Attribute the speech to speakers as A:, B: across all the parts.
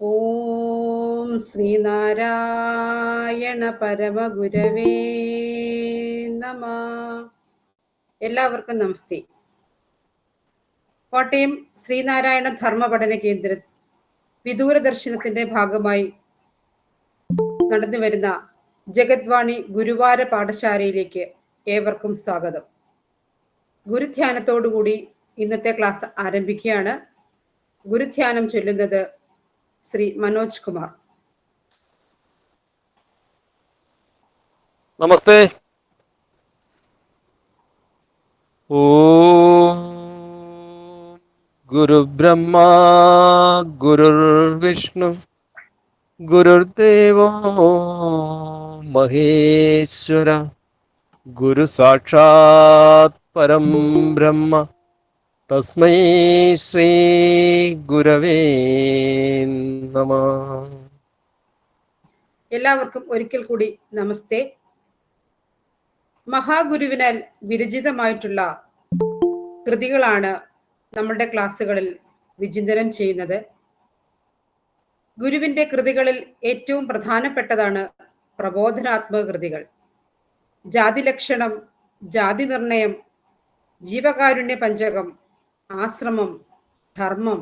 A: ഓം ശ്രീനാരായണ പരമഗുരവേ നമ. എല്ലാവർക്കും നമസ്തേ. കോട്ടയം ശ്രീനാരായണ ധർമ്മ പഠന കേന്ദ്ര വിദൂര ദർശനത്തിന്റെ ഭാഗമായി നടന്നു വരുന്ന ജഗദ്വാണി ഗുരുവാര പാഠശാലയിലേക്ക് ഏവർക്കും സ്വാഗതം. ഗുരുധ്യാനത്തോടുകൂടി ഇന്നത്തെ ക്ലാസ് ആരംഭിക്കുകയാണ്. ഗുരുധ്യാനം ചൊല്ലുന്നത് ശ്രീ മനോജ് കുമാർ.
B: നമസ്തേ. ഓം ഗുരുബ്രഹ്മ ഗുരുർവിഷ്ണു ഗുരുർദേവോ മഹേശ്വര ഗുരു സാക്ഷാത് പരം ബ്രഹ്മ തസ്മൈ ശ്രീ ഗുരവേ നമഃ.
A: എല്ലാവർക്കും ഒരിക്കൽ കൂടി നമസ്തേ. മഹാഗുരുവിനാൽ വിരചിതമായിട്ടുള്ള കൃതികളാണ് നമ്മളുടെ ക്ലാസ്സുകളിൽ വിചിന്തനം ചെയ്യുന്നത്. ഗുരുവിന്റെ കൃതികളിൽ ഏറ്റവും പ്രധാനപ്പെട്ടതാണ് പ്രബോധനാത്മക കൃതികൾ. ജാതിലക്ഷണം, ജാതി നിർണയം, ജീവകാരുണ്യ പഞ്ചകം, ആശ്രമം, ധർമ്മം,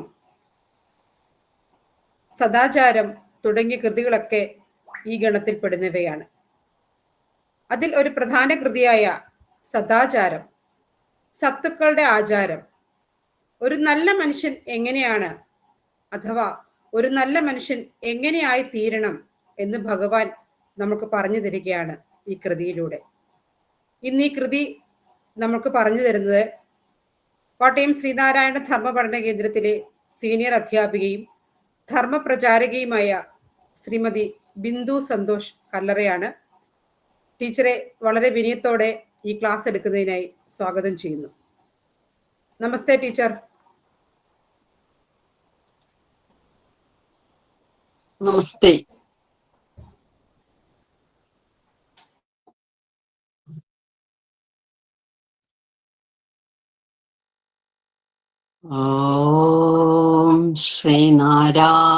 A: സദാചാരം തുടങ്ങിയ കൃതികളൊക്കെ ഈ ഗണത്തിൽപ്പെടുന്നവയാണ്. അതിൽ ഒരു പ്രധാന കൃതിയായ സദാചാരം, സത്തുക്കളുടെ ആചാരം, ഒരു നല്ല മനുഷ്യൻ എങ്ങനെയാണ്, അഥവാ ഒരു നല്ല മനുഷ്യൻ എങ്ങനെയായി തീരണം എന്ന് ഭഗവാൻ നമുക്ക് പറഞ്ഞു തരികയാണ് ഈ കൃതിയിലൂടെ. ഇന്ന് ഈ കൃതി നമുക്ക് പറഞ്ഞു തരുന്നത് കോട്ടയം ശ്രീനാരായണ ധർമ്മ പഠന കേന്ദ്രത്തിലെ സീനിയർ അധ്യാപികയും ധർമ്മപ്രചാരകയുമായ ശ്രീമതി ബിന്ദു സന്തോഷ് കല്ലറയാണ്. ടീച്ചറെ വളരെ വിനയത്തോടെ ഈ ക്ലാസ് എടുക്കുന്നതിനായി സ്വാഗതം ചെയ്യുന്നു. നമസ്തേ ടീച്ചർ.
C: നമസ്തേ. ഓം ശ്രീനാരായണ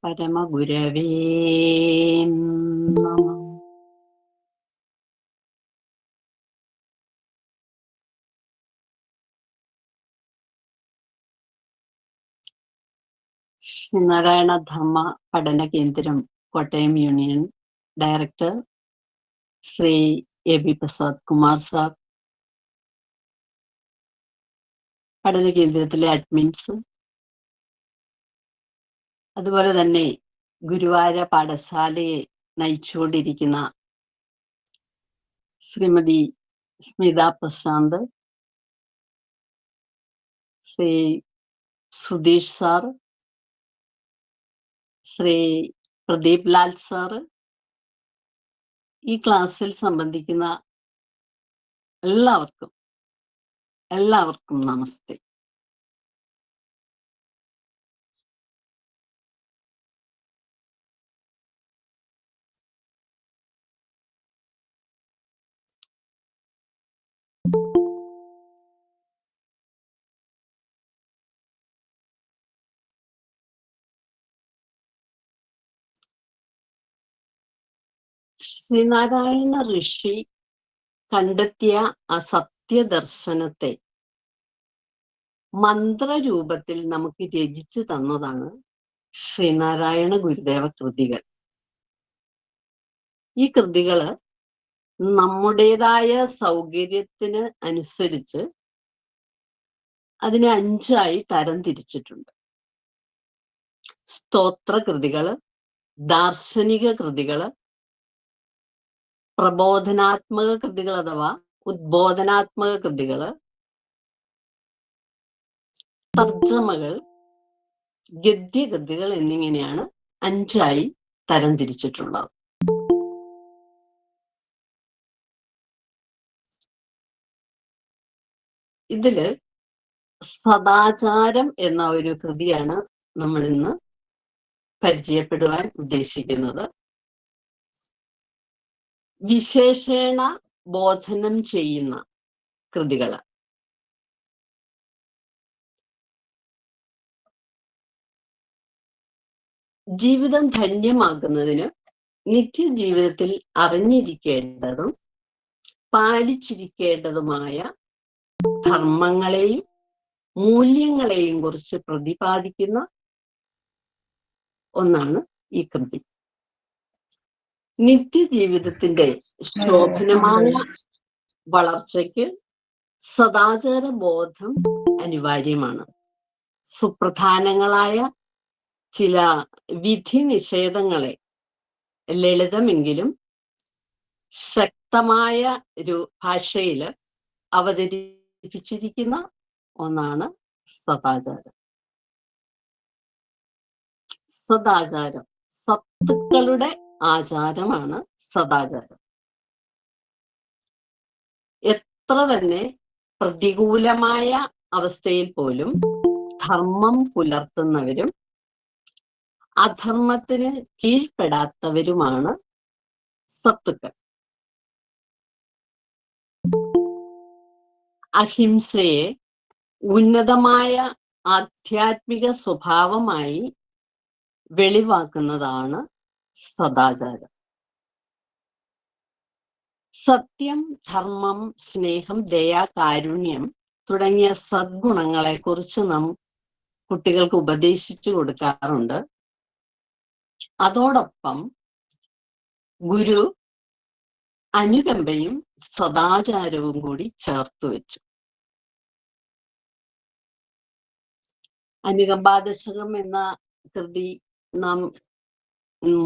C: പരമഗുരവേ നമഃ. ശ്രീനാരായണ ധർമ്മ പഠന കേന്ദ്രം Kottayam union director Shri A B Prasad Kumar sir, പഠന കേന്ദ്രത്തിലെ അഡ്മിൻസ്, അതുപോലെ തന്നെ ഗുരുവാര പാഠശാലയെ നയിച്ചുകൊണ്ടിരിക്കുന്ന ശ്രീമതി സ്മിത പ്രശാന്ത്, ശ്രീ സുധീഷ് സാർ, ശ്രീ പ്രദീപ് ലാൽ സാറ്, ഈ ക്ലാസ്സിൽ സംബന്ധിക്കുന്ന എല്ലാവർക്കും നമസ്തേ. ശ്രീനാരായണ ഋഷി കണ്ടെത്തിയ ആ സത്യദർശനത്തെ മന്ത്രരൂപത്തിൽ നമുക്ക് രചിച്ചു തന്നതാണ് ശ്രീനാരായണ ഗുരുദേവ കൃതികൾ. ഈ കൃതികള് നമ്മുടേതായ സൗകര്യത്തിന് അനുസരിച്ച് അതിനെ 5ആയി തരംതിരിച്ചിട്ടുണ്ട്. സ്തോത്ര കൃതികള്, ദാർശനിക കൃതികള്, പ്രബോധനാത്മക കൃതികൾ അഥവാ ഉദ്ബോധനാത്മക കൃതികള്, തർജ്ജമകൾ, ഗദ്യകൃതികൾ എന്നിങ്ങനെയാണ് 5ആയി തരംതിരിച്ചിട്ടുള്ളത്. ഇതില് സദാചാരം എന്ന ഒരു കൃതിയാണ് നമ്മൾ ഇന്ന് പരിചയപ്പെടുവാൻ ഉദ്ദേശിക്കുന്നത്. വിശേഷേണ ബോധനം ചെയ്യുന്ന കൃതികള്. ജീവിതം ധന്യമാക്കുന്നതിന് നിത്യജീവിതത്തിൽ അറിഞ്ഞിരിക്കേണ്ടതും പാലിച്ചിരിക്കേണ്ടതുമായ ധർമ്മങ്ങളെയും മൂല്യങ്ങളെയും കുറിച്ച് പ്രതിപാദിക്കുന്ന ഒന്നാണ് ഈ കൃതി. നിത്യജീവിതത്തിന്റെ ശോഭനമായ വളർച്ചയ്ക്ക് സദാചാര ബോധം അനിവാര്യമാണ്. സുപ്രധാനങ്ങളായ ചില വിധി നിഷേധങ്ങളെ ലളിതമെങ്കിലും ശക്തമായ ഒരു ഭാഷയിൽ അവതരിപ്പിച്ചിരിക്കുന്ന ഒന്നാണ് സദാചാരം. സദാചാരം സത്തുക്കളുടെ ആചാരമാണ് സദാചാരം. എത്ര തന്നെ പ്രതികൂലമായ അവസ്ഥയിൽ പോലും ധർമ്മം പുലർത്തുന്നവരും അധർമ്മത്തിന് കീഴ്പ്പെടാത്തവരുമാണ് സത്തുക്കൾ. അഹിംസയെ ഉന്നതമായ ആധ്യാത്മിക സ്വഭാവമായി വെളിവാക്കുന്നതാണ് സദാചാരം. സത്യം, ധർമ്മം, സ്നേഹം, ദയ, കാരുണ്യം തുടങ്ങിയ സദ്ഗുണങ്ങളെ കുറിച്ച് നാം കുട്ടികൾക്ക് ഉപദേശിച്ചു കൊടുക്കാറുണ്ട്. അതോടൊപ്പം ഗുരു അനുകമ്പയും സദാചാരവും കൂടി ചേർത്ത് വെച്ചു. അനുകമ്പാദശകം എന്ന കൃതി നാം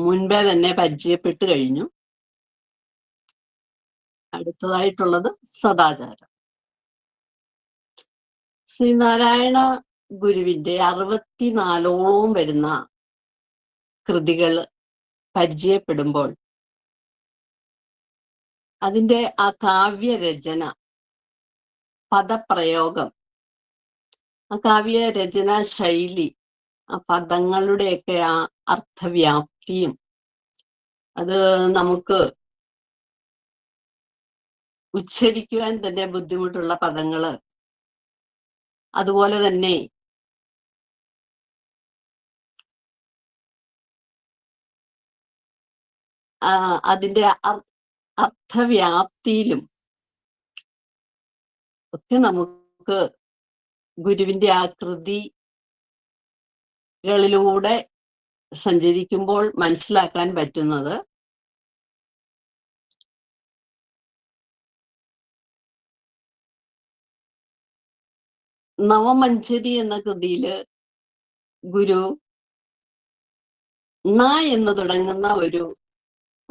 C: മുൻപേ തന്നെ പരിചയപ്പെട്ടു കഴിഞ്ഞു. അടുത്തതായിട്ടുള്ളത് സദാചാരം. ശ്രീനാരായണ ഗുരുവിന്റെ 64ഓളം വരുന്ന കൃതികൾ പരിചയപ്പെടുമ്പോൾ അതിൻ്റെ ആ കാവ്യരചന, പദപ്രയോഗം, ആ കാവ്യരചന ശൈലി, ആ പദങ്ങളുടെയൊക്കെ ആ അർത്ഥവ്യാപ്തിയും, അത് നമുക്ക് ഉച്ചരിക്കുവാൻ തന്നെ ബുദ്ധിമുട്ടുള്ള പദങ്ങള്, അതുപോലെ തന്നെ അതിൻ്റെ അർത്ഥവ്യാപ്തിയിലും ഒക്കെ നമുക്ക് ഗുരുവിന്റെ ആ കൃതികളിലൂടെ സഞ്ചരിക്കുമ്പോൾ മനസ്സിലാക്കാൻ പറ്റുന്നത് നവമഞ്ചരി എന്ന കൃതിയില് ഗുരു ന എന്ന് തുടങ്ങുന്ന ഒരു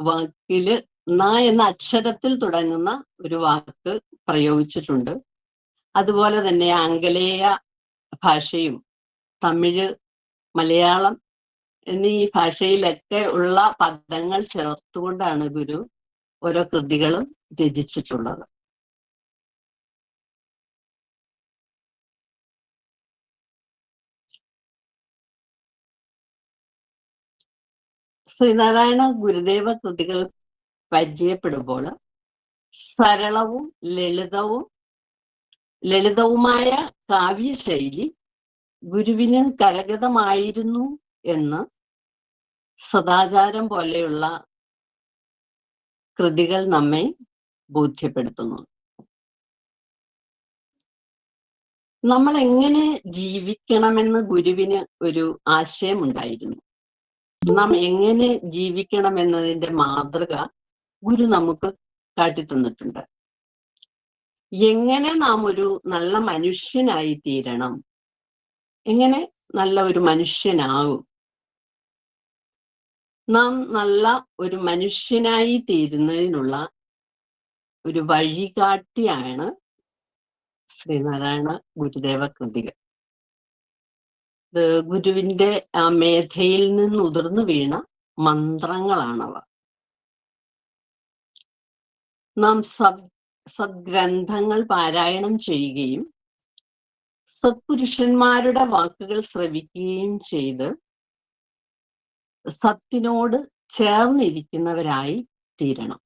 C: വാക്കില്, ന എന്ന അക്ഷരത്തിൽ തുടങ്ങുന്ന ഒരു വാക്ക് പ്രയോഗിച്ചിട്ടുണ്ട്. അതുപോലെ തന്നെ ആംഗലേയ ഭാഷയും തമിഴ്, മലയാളം എന്നീ ഭാഷയിലൊക്കെ ഉള്ള പദങ്ങൾ ചേർത്തുകൊണ്ടാണ് ഗുരു ഓരോ കൃതികളും രചിച്ചിട്ടുള്ളത്. ശ്രീനാരായണ ഗുരുദേവ കൃതികൾ പരിചയപ്പെടുമ്പോൾ സരളവും ലളിതവുമായ കാവ്യശൈലി ഗുരുവിന് കരഗതമായിരുന്നു എന്ന് സദാചാരം പോലെയുള്ള കൃതികൾ നമ്മെ ബോധ്യപ്പെടുത്തുന്നു. നമ്മൾ എങ്ങനെ ജീവിക്കണമെന്ന് ഗുരുവിന് ഒരു ആശയമുണ്ടായിരുന്നു. നാം എങ്ങനെ ജീവിക്കണമെന്നതിന്റെ മാതൃക ഗുരു നമുക്ക് കാട്ടിത്തന്നിട്ടുണ്ട്. എങ്ങനെ നാം ഒരു നല്ല മനുഷ്യനായി തീരണം, എങ്ങനെ നല്ല ഒരു മനുഷ്യനാകും, നാം നല്ല ഒരു മനുഷ്യനായി തീരുന്നതിനുള്ള ഒരു വഴികാട്ടിയാണ് ശ്രീനാരായണ ഗുരുദേവ കൃതികൾ. ഇത് ഗുരുവിന്റെ ആ മേധയിൽ നിന്ന് ഉതിർന്നു വീണ മന്ത്രങ്ങളാണവ. നാം സദ്ഗ്രന്ഥങ്ങൾ പാരായണം ചെയ്യുകയും സത്പുരുഷന്മാരുടെ വാക്കുകൾ ശ്രവിക്കുകയും ചെയ്ത് സത്തിനോട് ചേർന്നിരിക്കുന്നവരായി തീരണം.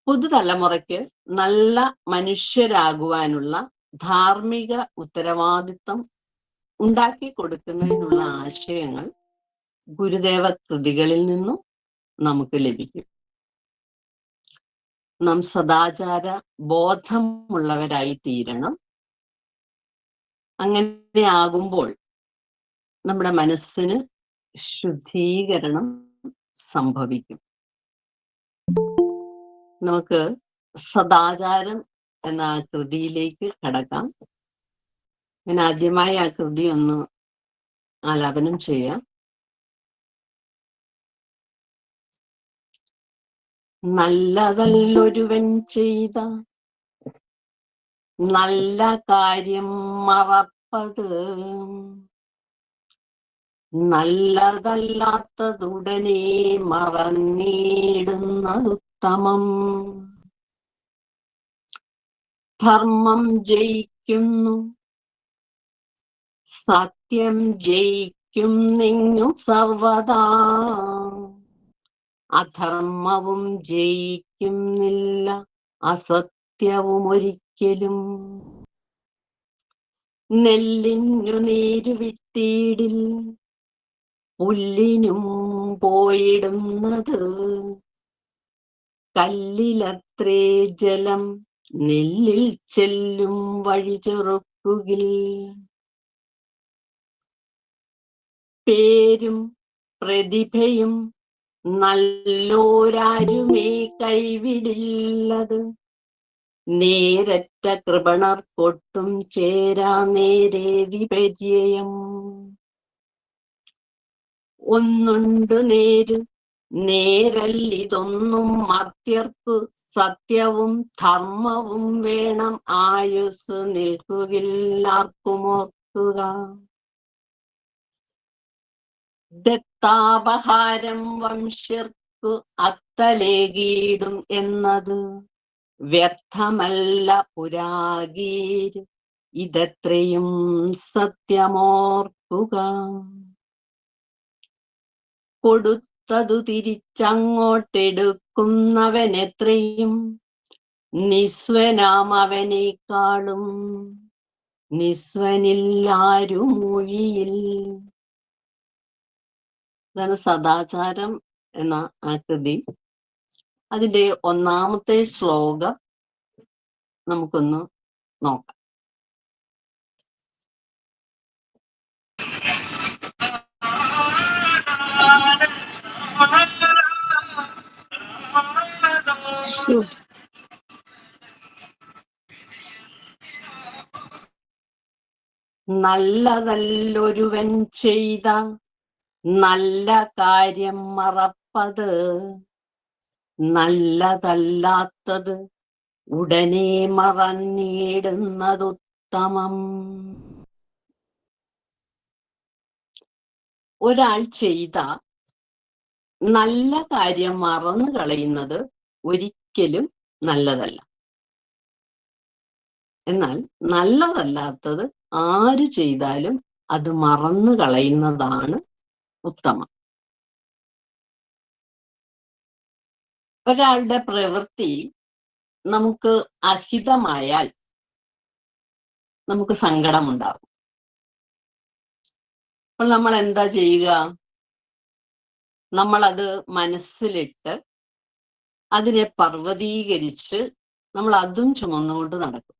C: പുതുതലമുറയ്ക്ക് നല്ല മനുഷ്യരാകുവാനുള്ള ധാർമ്മിക ഉത്തരവാദിത്വം ഉണ്ടാക്കി കൊടുക്കുന്നതിനുള്ള ആശയങ്ങൾ ഗുരുദേവ കൃതികളിൽ നിന്നും നമുക്ക് ലഭിക്കും. നാം സദാചാര ബോധമുള്ളവരായി തീരണം. അങ്ങനെ ആകുമ്പോൾ നമ്മുടെ മനസ്സിന് ശുദ്ധീകരണം സംഭവിക്കും. നമുക്ക് സദാചാരം എന്ന കൃതിയിലേക്ക് കടക്കാം. ഞാൻ ആദ്യമായി ആ കൃതി ഒന്ന് ആലാപനം ചെയ്യാം. നല്ലതല്ലൊരുവൻ ചെയ്ത നല്ല കാര്യം മറപ്പത്, നല്ലതല്ലാത്തതുടനെ മറന്നിടുന്നതുത്തമം. ധർമ്മം ജയിക്കുന്നു, സത്യം ജയിക്കുന്നെങ്ങു സർവദാ, അധർമ്മവും ജയിക്കുന്നില്ല അസത്യവും ഒരിക്കലും. നെല്ലിനു നീരുവിട്ടീടിൽ പുല്ലിനും പോയിടുന്നത്, കല്ലിലത്രേ ജലം നെല്ലിൽ ചെല്ലും വഴി ചെറുക്കുകിൽ. പേരും പ്രതിഭയും നല്ലോരാരുമേ കൈവിടില്ലത്, നേരറ്റ കൃപണർക്കൊട്ടും ചേരാ നേരെ വിപര്യം. ഒന്നുണ്ട് നേര്, നേരല്ലിതൊന്നും മർത്യർക്കു, സത്യവും ധർമ്മവും വേണം ആയുസ് നിൽക്കുകില്ലാർക്കുമോർക്കുക. ദത്താപഹാരം വംശ്യർക്കു അത്തലേകീടും എന്നത്, വ്യർത്ഥമല്ല പുരാഗീര് ഇതത്രയും സത്യമോർക്കുക. കൊടുത്തതു തിരിച്ചങ്ങോട്ടെടുക്കുന്നവനെത്രയും നിസ്വനാം അവനേക്കാളും നിസ്വനില്ലാരുമൊഴിയിൽ. ഇതാണ് സദാചാരം എന്ന ആ കൃതി. അതിന്റെ ഒന്നാമത്തെ ശ്ലോകം നമുക്കൊന്ന് നോക്കാം. നല്ലതല്ലൊരുവൻ ചെയ്ത നല്ല കാര്യം മറപ്പത്, നല്ലതല്ലാത്തത് ഉടനെ മറന്നിടുന്നതുത്തമം. ഒരാൾ ചെയ്ത നല്ല കാര്യം മറന്നു കളയുന്നത് ഒരിക്കലും നല്ലതല്ല. എന്നാൽ നല്ലതല്ലാത്തത് ആര് ചെയ്താലും അത് മറന്നു കളയുന്നതാണ് ഉത്തമം. ഒരാളുടെ പ്രവൃത്തി നമുക്ക് അഹിതമായാൽ നമുക്ക് സങ്കടമുണ്ടാകും. അപ്പോൾ നമ്മൾ എന്താ ചെയ്യുക? നമ്മളത് മനസ്സിലിട്ട് അതിനെ പർവ്വതീകരിച്ച് നമ്മൾ അതും ചുമന്നുകൊണ്ട് നടക്കും.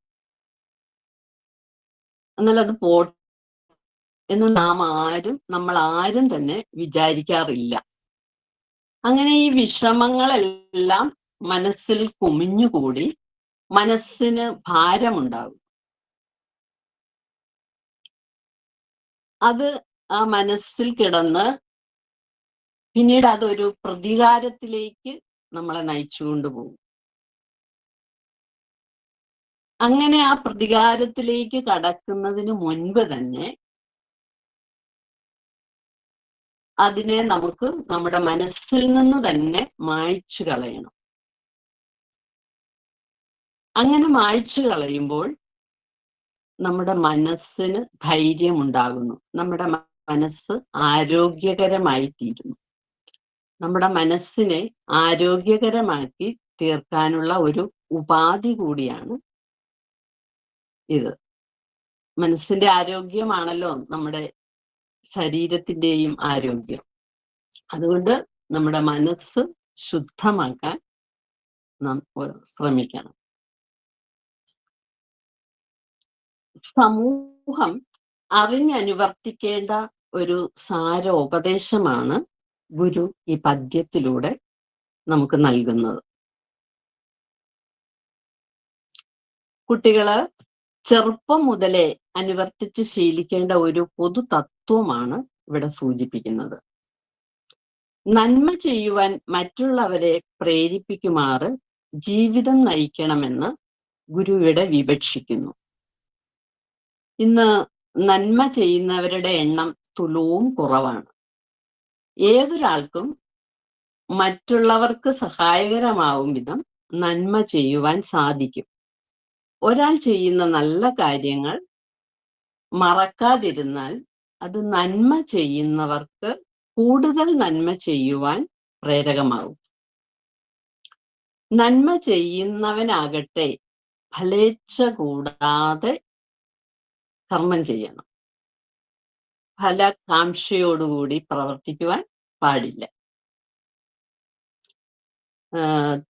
C: എന്നാൽ അത് എന്ന് നമ്മൾ ആരും തന്നെ വിചാരിക്കാറില്ല. അങ്ങനെ ഈ വിഷമങ്ങളെല്ലാം മനസ്സിൽ കുമിഞ്ഞുകൂടി മനസ്സിന് ഭാരമുണ്ടാകും. അത് ആ മനസ്സിൽ കിടന്ന് പിന്നീട് അതൊരു പ്രതികാരത്തിലേക്ക് നമ്മളെ നയിച്ചുകൊണ്ടുപോകും. അങ്ങനെ ആ പ്രതികാരത്തിലേക്ക് കടക്കുന്നതിന് മുൻപ് തന്നെ അതിനെ നമുക്ക് നമ്മുടെ മനസ്സിൽ നിന്ന് തന്നെ മായ്ച്ചു കളയണം. അങ്ങനെ മായ്ച്ചു കളയുമ്പോൾ നമ്മുടെ മനസ്സിന് ധൈര്യമുണ്ടാകുന്നു. നമ്മുടെ മനസ്സ് ആരോഗ്യകരമായി തീരുന്നു. നമ്മുടെ മനസ്സിനെ ആരോഗ്യകരമാക്കി തീർക്കാനുള്ള ഒരു ഉപാധി കൂടിയാണ് ഇത്. മനസ്സിന്റെ ആരോഗ്യമാണല്ലോ നമ്മുടെ ശരീരത്തിന്റെയും ആരോഗ്യം. അതുകൊണ്ട് നമ്മുടെ മനസ്സ് ശുദ്ധമാക്കാൻ നാം ശ്രമിക്കണം. സമൂഹം അറിഞ്ഞനുവർത്തിക്കേണ്ട ഒരു സാരോപദേശമാണ് ഗുരു ഈ പദ്യത്തിലൂടെ നമുക്ക് നൽകുന്നത്. കുട്ടികള് ചെറുപ്പം മുതലേ അനുവർത്തിച്ച് ശീലിക്കേണ്ട ഒരു പൊതു തത്വമാണ് ഇവിടെ സൂചിപ്പിക്കുന്നത്. നന്മ ചെയ്യുവാൻ മറ്റുള്ളവരെ പ്രേരിപ്പിക്കുമാറ് ജീവിതം നയിക്കണമെന്ന് ഗുരു ഇവിടെ വിവക്ഷിക്കുന്നു. ഇന്ന് നന്മ ചെയ്യുന്നവരുടെ എണ്ണം തുലവും കുറവാണ്. ഏതൊരാൾക്കും മറ്റുള്ളവർക്ക് സഹായകരമാവും വിധം നന്മ ചെയ്യുവാൻ സാധിക്കും. ഒരാൾ ചെയ്യുന്ന നല്ല കാര്യങ്ങൾ മറക്കാതിരുന്നാൽ അത് നന്മ ചെയ്യുന്നവർക്ക് കൂടുതൽ നന്മ ചെയ്യുവാൻ പ്രേരകമാകും. നന്മ ചെയ്യുന്നവനാകട്ടെ ഫലേച്ഛ കൂടാതെ കർമ്മം ചെയ്യണം. ഫലകാംക്ഷയോടുകൂടി പ്രവർത്തിക്കുവാൻ പാടില്ല.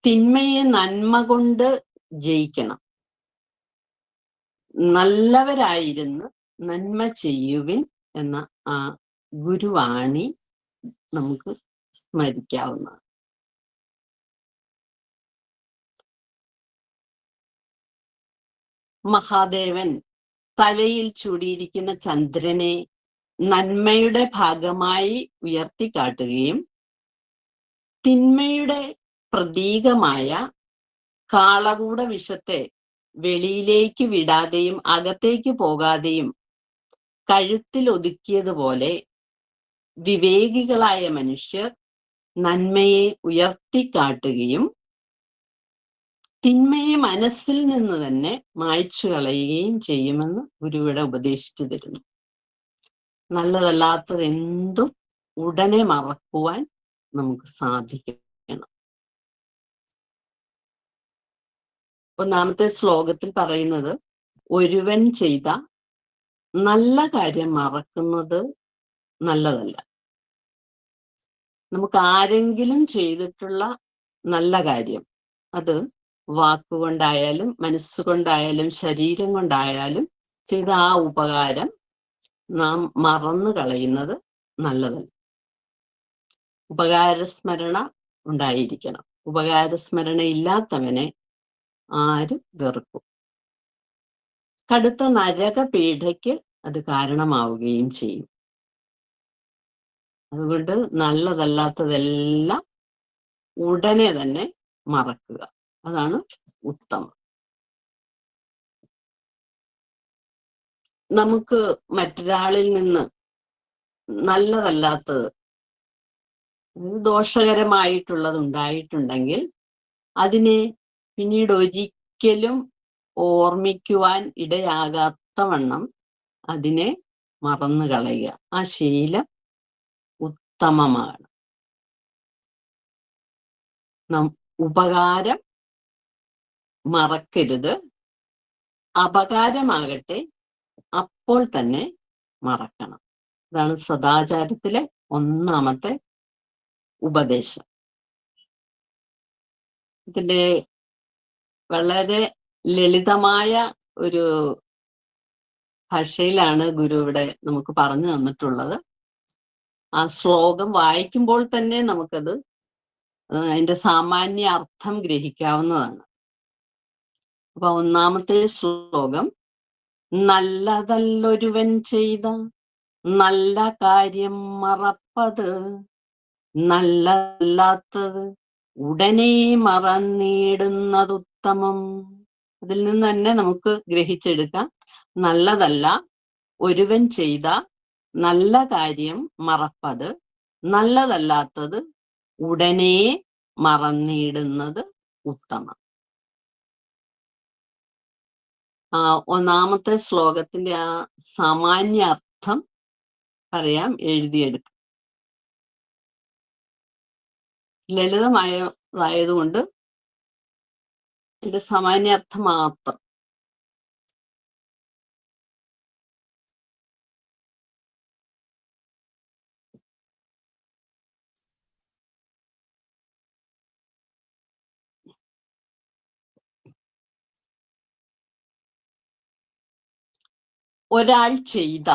C: തിന്മയെ നന്മ കൊണ്ട് ജയിക്കണം. നല്ലവരായിരുന്ന് നന്മ ചെയ്യുവിൻ എന്ന ആ ഗുരുവാണി നമുക്ക് സ്മരിക്കാവുന്നതാണ്. മഹാദേവൻ തലയിൽ ചൂടിയിരിക്കുന്ന ചന്ദ്രനെ നന്മയുടെ ഭാഗമായി ഉയർത്തിക്കാട്ടുകയും തിന്മയുടെ പ്രതീകമായ കാളകൂട വിഷത്തെ വെളിയിലേക്ക് വിടാതെയും അകത്തേക്ക് പോകാതെയും കഴുത്തിൽ ഒതുക്കിയതുപോലെ വിവേകികളായ മനുഷ്യർ നന്മയെ ഉയർത്തിക്കാട്ടുകയും തിന്മയെ മനസ്സിൽ നിന്ന് തന്നെ മായ്ച്ചു കളയുകയും ചെയ്യുമെന്ന് ഗുരുവിടെ ഉപദേശിച്ചു തരുന്നു. നല്ലതല്ലാത്തത് എന്തും ഉടനെ മറക്കുവാൻ നമുക്ക് സാധിക്കണം. ഒന്നാമത്തെ ശ്ലോകത്തിൽ പറയുന്നത്, ഒരുവൻ ചെയ്ത നല്ല കാര്യം മറക്കുന്നത് നല്ലതല്ല. നമുക്ക് ആരെങ്കിലും ചെയ്തിട്ടുള്ള നല്ല കാര്യം, അത് വാക്കുകൊണ്ടായാലും മനസ്സുകൊണ്ടായാലും ശരീരം കൊണ്ടായാലും ചെയ്ത ആ ഉപകാരം നാം മറന്നു കളയുന്നത് നല്ലതല്ല. ഉപകാരസ്മരണ ഉണ്ടായിരിക്കണം. ഉപകാരസ്മരണ ഇല്ലാത്തവനെ ആരും വെറുക്കും. കടുത്ത നരകപീഠയ്ക്ക് അത് കാരണമാവുകയും ചെയ്യും. അതുകൊണ്ട് നല്ലതല്ലാത്തതെല്ലാം ഉടനെ തന്നെ മറക്കുക. അതാണ് ഉത്തമം. നമുക്ക് മറ്റൊരാളിൽ നിന്ന് നല്ലതല്ലാത്തത്, ദോഷകരമായിട്ടുള്ളത് ഉണ്ടായിട്ടുണ്ടെങ്കിൽ അതിനെ പിന്നീട് ഒരിക്കലും ഓർമ്മിക്കുവാൻ ഇടയാകാത്ത വണ്ണം അതിനെ മറന്നു കളയുക. ആ ശീലം ഉത്തമമാണ്. ഉപകാരം മറക്കരുത്, അപകാരമാകട്ടെ അപ്പോൾ തന്നെ മറക്കണം. ഇതാണ് സദാചാരത്തിലെ ഒന്നാമത്തെ ഉപദേശം. ഇതിന്റെ വളരെ ലളിതമായ ഒരു ഭാഷയിലാണ് ഗുരു ഇവിടെ നമുക്ക് പറഞ്ഞു തന്നിട്ടുള്ളത്. ആ ശ്ലോകം വായിക്കുമ്പോൾ തന്നെ നമുക്കത് അതിന്റെ സാമാന്യ അർത്ഥം ഗ്രഹിക്കാവുന്നതാണ്. അപ്പൊ ഒന്നാമത്തെ ശ്ലോകം, നല്ലതല്ലൊരുവൻ ചെയ്ത നല്ല കാര്യം മറപ്പത് നല്ലതല്ലാത്തത് ഉടനെ മറന്നിടുന്നതുത്തമം. അതിൽ നിന്ന് തന്നെ നമുക്ക് ഗ്രഹിച്ചെടുക്കാം, നല്ലതല്ല ഒരുവൻ ചെയ്ത നല്ല കാര്യം മറപ്പത് നല്ലതല്ലാത്തത് ഉടനെ മറന്നിടുന്നത് ഉത്തമം. ഒന്നാമത്തെ ശ്ലോകത്തിന്റെ ആ സാമാന്യ അർത്ഥം പറയാം, എഴുതിയെടുക്കാം. ലളിതമായതായതുകൊണ്ട് ഇതിന്റെ സാമാന്യാർത്ഥം മാത്രം. ഒരാൾ ചെയ്ത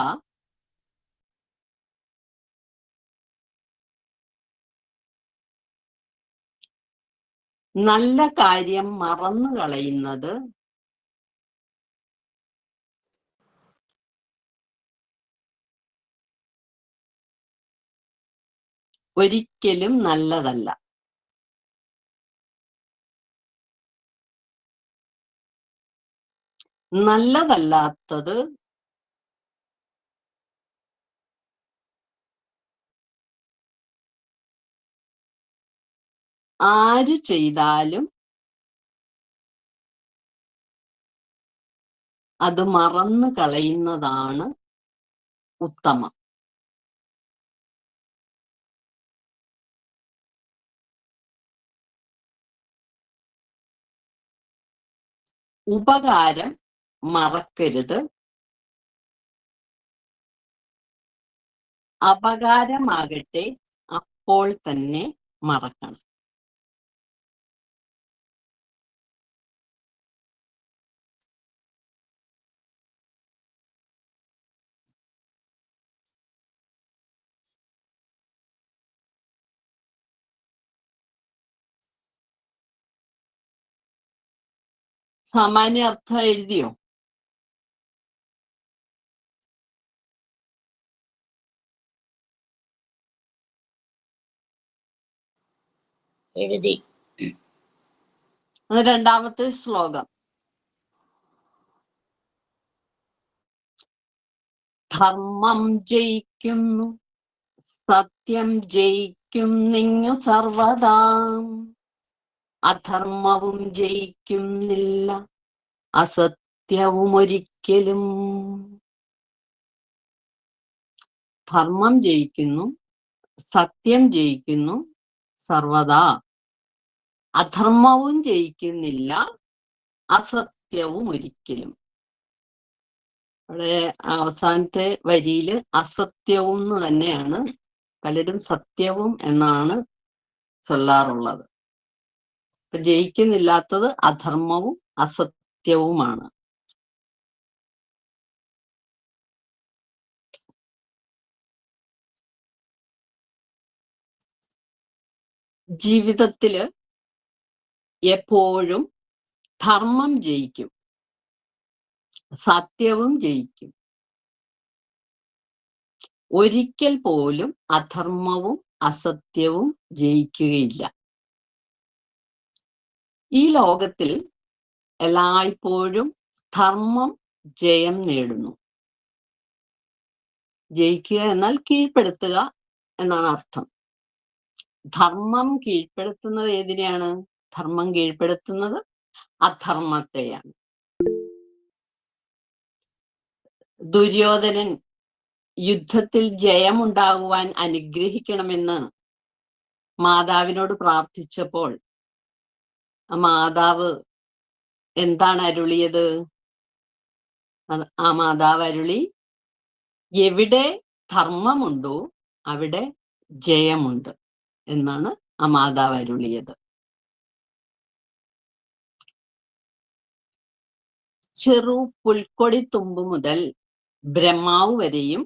C: നല്ല കാര്യം മറന്നു കളയുന്നത് ഒരിക്കലും നല്ലതല്ല. നല്ലതല്ലാത്തത് ആര് ചെയ്താലും അത് മറന്നു കളയുന്നതാണ് ഉത്തമം. ഉപകാരം മറക്കരുത്, അപകാരമാകട്ടെ അപ്പോൾ തന്നെ മറക്കണം. സാമാന്യാർത്ഥം എഴുതിയോ?
D: എഴുതി.
C: അത് രണ്ടാമത്തെ ശ്ലോകം. ധർമ്മം ജയിക്കുന്നു, സത്യം ജയിക്കുന്നിങ്ങു സർവദാ, അധർമ്മവും ജയിക്കുന്നില്ല, അസത്യവും ഒരിക്കലും. ധർമ്മം ജയിക്കുന്നു, സത്യം ജയിക്കുന്നു സർവദാ, അധർമ്മവും ജയിക്കുന്നില്ല, അസത്യവും ഒരിക്കലും. അവിടെ അവസാനത്തെ വരിയില് അസത്യവും എന്ന് തന്നെയാണ്, പലരും സത്യവും എന്നാണ് ചൊല്ലാറുള്ളത്. ഇപ്പൊ ജയിക്കുന്നില്ലാത്തത് അധർമ്മവും അസത്യവുമാണ്. ജീവിതത്തില് എപ്പോഴും ധർമ്മം ജയിക്കും, സത്യവും ജയിക്കും. ഒരിക്കൽ പോലും അധർമ്മവും അസത്യവും ജയിക്കുകയില്ല. ഈ ലോകത്തിൽ എല്ലായ്പ്പോഴും ധർമ്മം ജയം നേടുന്നു. ജയിക്കുക എന്നാൽ കീഴ്പ്പെടുത്തുക എന്നാണ് അർത്ഥം. ധർമ്മം കീഴ്പ്പെടുത്തുന്നത് ഏതിനെയാണ്? ധർമ്മം കീഴ്പ്പെടുത്തുന്നത് അധർമ്മത്തെയാണ്. ദുര്യോധനൻ യുദ്ധത്തിൽ ജയമുണ്ടാകുവാൻ അനുഗ്രഹിക്കണമെന്ന് മാതാവിനോട് പ്രാർത്ഥിച്ചപ്പോൾ മാതാവ് എന്താണ് അരുളിയത്? ആ മാതാവ് അരുളി, എവിടെ ധർമ്മമുണ്ടോ അവിടെ ജയമുണ്ട് എന്നാണ് ആ മാതാവ് അരുളിയത്. ചെറു പുൽക്കൊടി തുമ്പ് മുതൽ ബ്രഹ്മാവ് വരെയും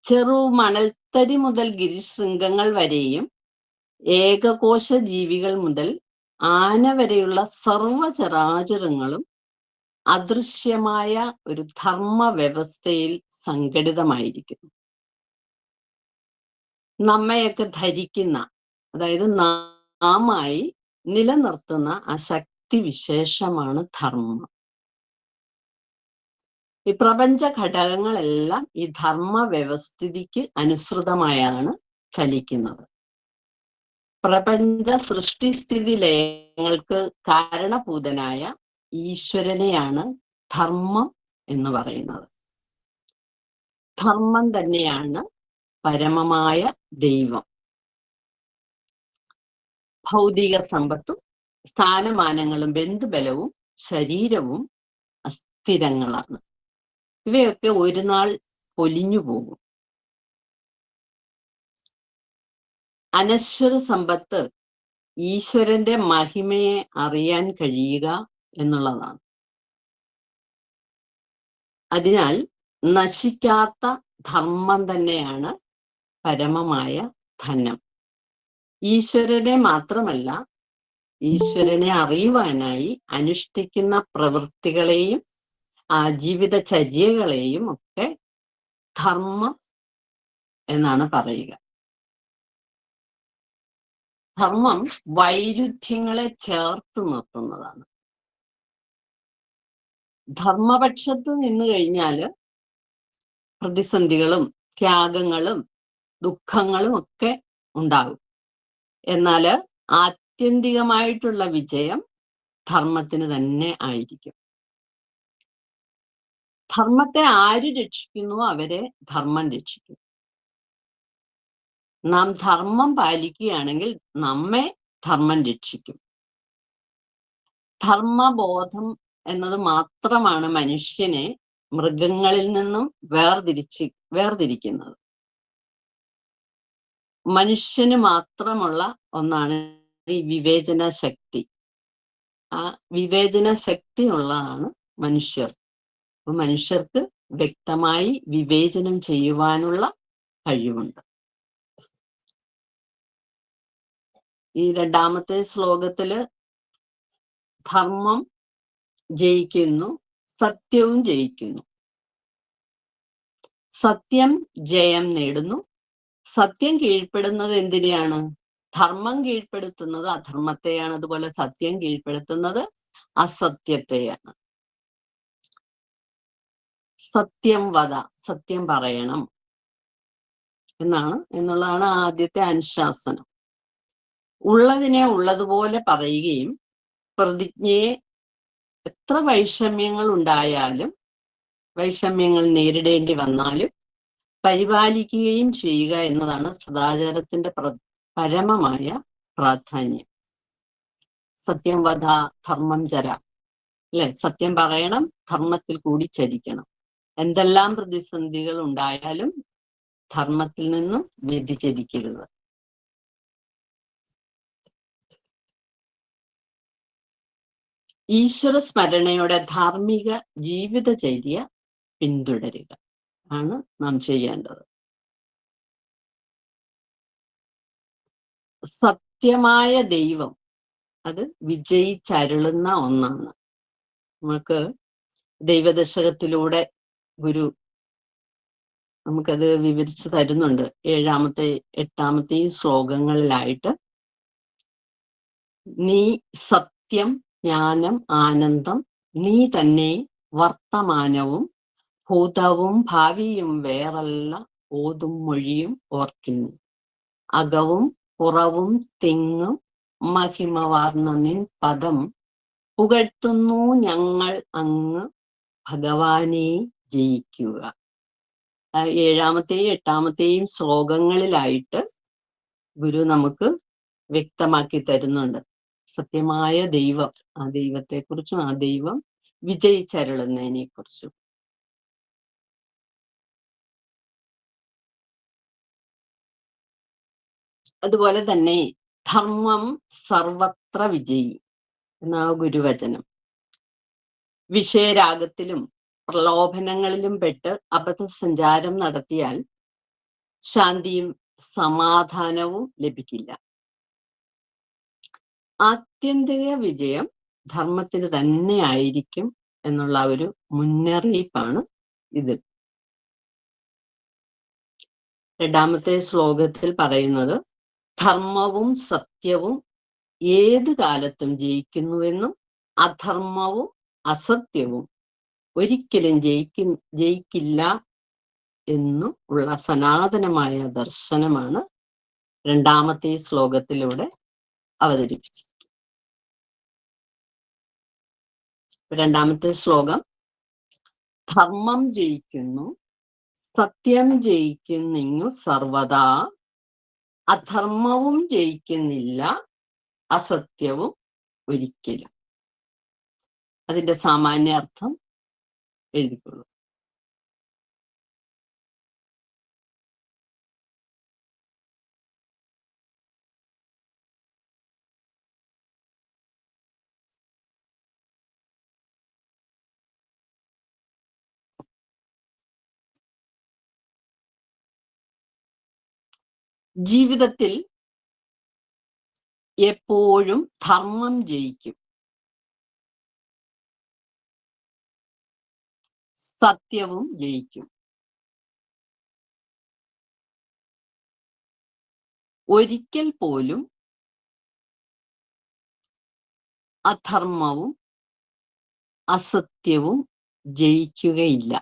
C: ചെറു മണൽത്തരി മുതൽ ഗിരിശൃംഗങ്ങൾ വരെയും ഏകകോശ ജീവികൾ മുതൽ ആന വരെയുള്ള സർവചരാചരങ്ങളും അദൃശ്യമായ ഒരു ധർമ്മ വ്യവസ്ഥയിൽ സംഘടിതമായിരിക്കുന്നു. നമ്മയൊക്കെ ധരിക്കുന്ന, അതായത് നാമായി നിലനിർത്തുന്ന ആ ശക്തി വിശേഷമാണ് ധർമ്മം. ഈ പ്രപഞ്ച ഘടകങ്ങളെല്ലാം ഈ ധർമ്മ വ്യവസ്ഥിതിക്ക് അനുസൃതമായാണ് ചലിക്കുന്നത്. പ്രപഞ്ച സൃഷ്ടിസ്ഥിതി ലയങ്ങൾക്ക് കാരണഭൂതനായ ഈശ്വരനെയാണ് ധർമ്മം എന്ന് പറയുന്നത്. ധർമ്മം തന്നെയാണ് പരമമായ ദൈവം. ഭൗതിക സമ്പത്തും സ്ഥാനമാനങ്ങളും ബന്ധുബലവും ശരീരവും അസ്ഥിരങ്ങളാണ്. ഇവയൊക്കെ ഒരു നാൾ പൊലിഞ്ഞു പോകും. അനശ്വര സമ്പത്ത് ഈശ്വരന്റെ മഹിമയെ അറിയാൻ കഴിയുക എന്നുള്ളതാണ്. അതിനാൽ നശിക്കാത്ത ധർമ്മം തന്നെയാണ് പരമമായ ധനം. ഈശ്വരനെ മാത്രമല്ല, ഈശ്വരനെ അറിയുവാനായി അനുഷ്ഠിക്കുന്ന പ്രവൃത്തികളെയും ജീവിതചര്യകളെയും ഒക്കെ ധർമ്മം എന്നാണ് പറയുക. ധർമ്മം വൈരുദ്ധ്യങ്ങളെ ചേർത്ത് നിർത്തുന്നതാണ്. ധർമ്മപക്ഷത്ത് നിന്ന് കഴിഞ്ഞാൽ പ്രതിസന്ധികളും ത്യാഗങ്ങളും ദുഃഖങ്ങളും ഒക്കെ ഉണ്ടാകും. എന്നാൽ ആത്യന്തികമായിട്ടുള്ള വിജയം ധർമ്മത്തിന് തന്നെ ആയിരിക്കും. ധർമ്മത്തെ ആര് രക്ഷിക്കുന്നുവോ അവരെ ധർമ്മം രക്ഷിക്കും. നാം ധർമ്മം പാലിക്കുകയാണെങ്കിൽ നമ്മെ ധർമ്മം രക്ഷിക്കും. ധർമ്മബോധം എന്നത് മാത്രമാണ് മനുഷ്യനെ മൃഗങ്ങളിൽ നിന്നും വേർതിരിക്കുന്നത്. മനുഷ്യന് മാത്രമുള്ള ഒന്നാണ് ഈ വിവേചന ശക്തി. ആ വിവേചന ശക്തി ഉള്ളതാണ് മനുഷ്യർ. അപ്പൊ മനുഷ്യർക്ക് വ്യക്തമായി വിവേചനം ചെയ്യുവാനുള്ള കഴിവുണ്ട്. ഈ രണ്ടാമത്തെ ശ്ലോകത്തില് ധർമ്മം ജയിക്കുന്നു, സത്യവും ജയിക്കുന്നു. സത്യം ജയം നേടുന്നു. സത്യം കീഴ്പ്പെടുന്നത് എന്തിനെയാണ്? ധർമ്മം കീഴ്പ്പെടുത്തുന്നത് അധർമ്മത്തെയാണ്. അതുപോലെ സത്യം കീഴ്പ്പെടുത്തുന്നത് അസത്യത്തെയാണ്. സത്യം വദ, സത്യം പറയണം എന്നുള്ളതാണ് ആദ്യത്തെ അനുശാസനം. ഉള്ളതിനെ ഉള്ളതുപോലെ പറയുകയും പ്രതിജ്ഞയെ എത്ര വൈഷമ്യങ്ങൾ ഉണ്ടായാലും, വൈഷമ്യങ്ങൾ നേരിടേണ്ടി വന്നാലും പരിപാലിക്കുകയും ചെയ്യുക എന്നതാണ് സദാചാരത്തിന്റെ പരമമായ പ്രാധാന്യം. സത്യം വധ ധർമ്മം ചര, അല്ലെ? സത്യം പറയണം, ധർമ്മത്തിൽ കൂടി ചരിക്കണം. എന്തെല്ലാം പ്രതിസന്ധികൾ ഉണ്ടായാലും ധർമ്മത്തിൽ നിന്നും വ്യതിചരിക്കരുത്. ഈശ്വര സ്മരണയോടെ ധാർമ്മിക ജീവിതചര്യ പിന്തുടരുക ആണ് നാം ചെയ്യേണ്ടത്. സത്യമായ ദൈവം അത് വിജയിച്ചരുളുന്ന ഒന്നാണ്. നമുക്ക് ദൈവദശകത്തിലൂടെ ഗുരു നമുക്കത് വിവരിച്ചു തരുന്നുണ്ട്. 7-ാമത്തെ 8-ാമത്തെയും ശ്ലോകങ്ങളിലായിട്ട് നീ സത്യം, ജ്ഞാനം, ആനന്ദം, നീ തന്നെ വർത്തമാനവും ഭൂതവും ഭാവിയും വേറല്ല ഓതും മൊഴിയും ഓർക്കുന്നു. അകവും പുറവും തിങ്ങും മഹിമവാർന്ന നിൻ പദം പുകഴ്ത്തുന്നു ഞങ്ങൾ അങ്ങ് ഭഗവാനെ ജയിക്കുക. 7-ാമത്തെയും 8-ാമത്തെയും ശ്ലോകങ്ങളിലായിട്ട് ഗുരു നമുക്ക് വ്യക്തമാക്കി തരുന്നുണ്ട് സത്യമായ ദൈവം, ആ ദൈവത്തെക്കുറിച്ചും ആ ദൈവം വിജയിച്ചരുളുന്നതിനെ കുറിച്ചും. അതുപോലെ തന്നെ ധർമ്മം സർവത്ര വിജയി എന്ന ഗുരുവചനം. വിഷയരാഗത്തിലും പ്രലോഭനങ്ങളിലും പെട്ട് അബദ്ധസഞ്ചാരം നടത്തിയാൽ ശാന്തിയും സമാധാനവും ലഭിക്കില്ല. ആത്യന്തിക വിജയം ധർമ്മത്തിന് തന്നെ ആയിരിക്കും എന്നുള്ള ഒരു മുന്നറിയിപ്പാണ് ഇത്. 2-ാമത്തെ ശ്ലോകത്തിൽ പറയുന്നത് ധർമ്മവും സത്യവും ഏത് കാലത്തും ജയിക്കുന്നുവെന്നും അധർമ്മവും അസത്യവും ഒരിക്കലും ജയിക്കില്ല എന്നും ഉള്ള സനാതനമായ ദർശനമാണ് 2-ാമത്തെ ശ്ലോകത്തിലൂടെ അവതരിപ്പിച്ചത്. 2-ാമത്തെ ശ്ലോകം ധർമ്മം ജയിക്കുന്നു, സത്യം ജയിക്കുന്നിങ്ങു സർവദാ, അധർമ്മവും ജയിക്കുന്നില്ല, അസത്യവും ഒരിക്കലും. അതിന്റെ സാമാന്യാർത്ഥം എഴുതിക്കൊള്ളു. ജീവിതത്തിൽ എപ്പോഴും ധർമ്മം ജയിക്കും, സത്യവും ജയിക്കും. ഒരിക്കൽ പോലും അധർമ്മവും അസത്യവും ജയിക്കുകയില്ല.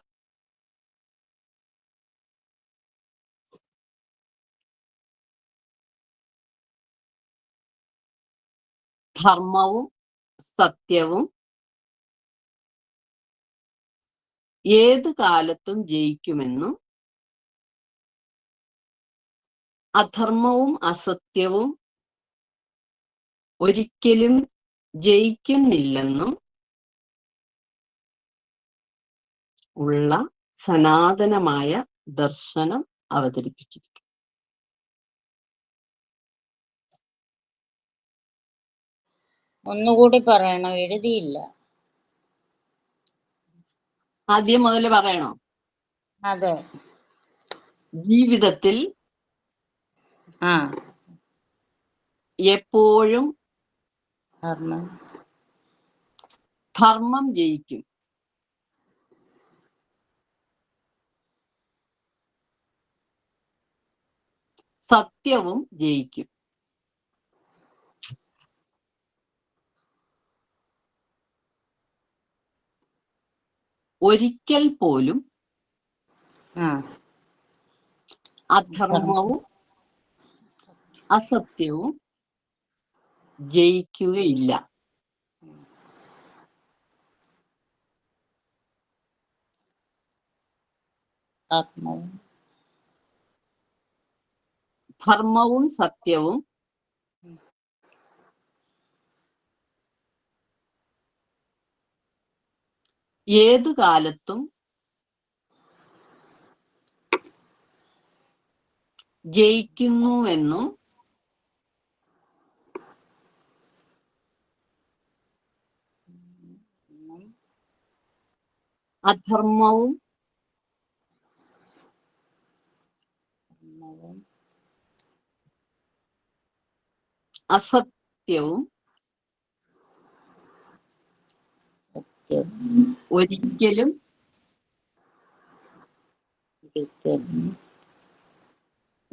C: ധർമ്മവും സത്യവും ഏതു കാലത്തും ജയിക്കുമെന്നും അധർമ്മവും അസത്യവും ഒരിക്കലും ജയിക്കുന്നില്ലെന്നും ഉള്ള സനാതനമായ ദർശനം അവതരിപ്പിച്ചിരിക്കുന്നു.
D: ഒന്നുകൂടി പറയണം, എഴുതിയില്ല.
C: ആദ്യം മുതൽ പറയണോ?
D: അതെ.
C: ജീവിതത്തിൽ
D: ആ
C: എപ്പോഴും
D: ധർമ്മം
C: ധർമ്മം ജയിക്കും, സത്യവും ജയിക്കും. ഒരിക്കൽ പോലും
D: ആ
C: അധർമ്മവും അസത്യവും ജയിക്കുകയില്ല.
D: ആത്മാവും
C: ധർമ്മവും സത്യവും ഏതു കാലത്തും ജയിക്കുന്നുവെന്നും അധർമ്മവും അസത്യവും ഒരിക്കലും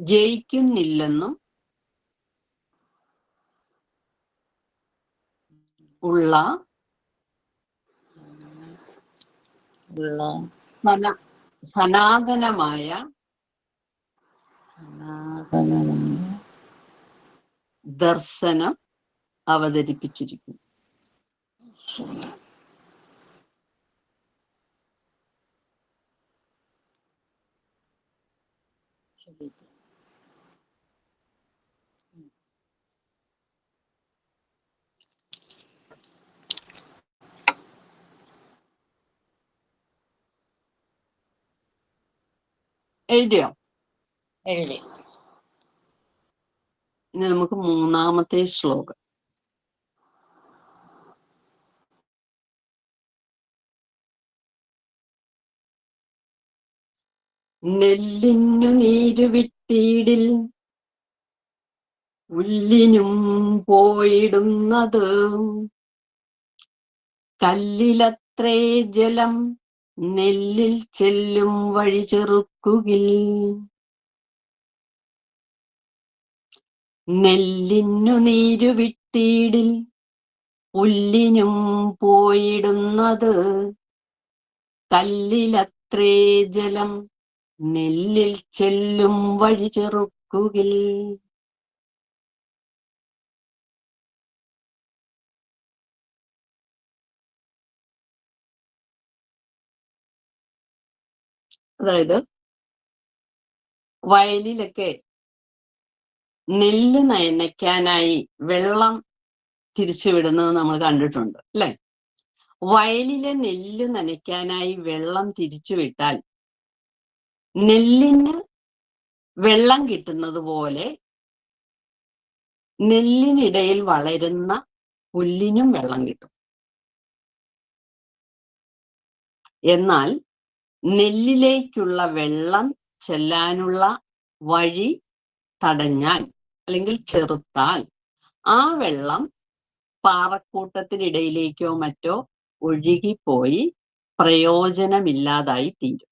C: ജയിക്കുന്നില്ലെന്നും ഉള്ള സനാതനമായ ദർശനം അവതരിപ്പിച്ചിരിക്കുന്നു. എഴുതിയോ?
D: എഴുതി.
C: ഇനി നമുക്ക് മൂന്നാമത്തെ ശ്ലോകം. നെല്ലിനു നീരുവിട്ടീടിൽ ഉല്ലിനും പോയിടുന്നത് കല്ലിലത്രേ ജലം നെല്ലിൽ ചെല്ലും വഴി ചെറുക്കുകിൽ. നെല്ലിനു നീരുവിട്ടീടിൽ പുല്ലിനും പോയിടുന്നത് കല്ലിലത്രേ ജലം നെല്ലിൽ ചെല്ലും വഴി ചെറുക്കുകിൽ. അതായത് വയലിലൊക്കെ നെല്ല് നനയ്ക്കാനായി വെള്ളം തിരിച്ചുവിടുന്നത് നമ്മൾ കണ്ടിട്ടുണ്ട് അല്ലെ? വയലിലെ നെല്ല് നനയ്ക്കാനായി വെള്ളം തിരിച്ചുവിട്ടാൽ നെല്ലിന് വെള്ളം കിട്ടുന്നത് പോലെ നെല്ലിനിടയിൽ വളരുന്ന പുല്ലിനും വെള്ളം കിട്ടും. എന്നാൽ നെല്ലിലേക്കുള്ള വെള്ളം ചെല്ലാനുള്ള വഴി തടഞ്ഞാൽ അല്ലെങ്കിൽ ചെറുത്താൽ ആ വെള്ളം പാറക്കൂട്ടത്തിനിടയിലേക്കോ മറ്റോ ഒഴുകിപ്പോയി പ്രയോജനമില്ലാതായി തീരും.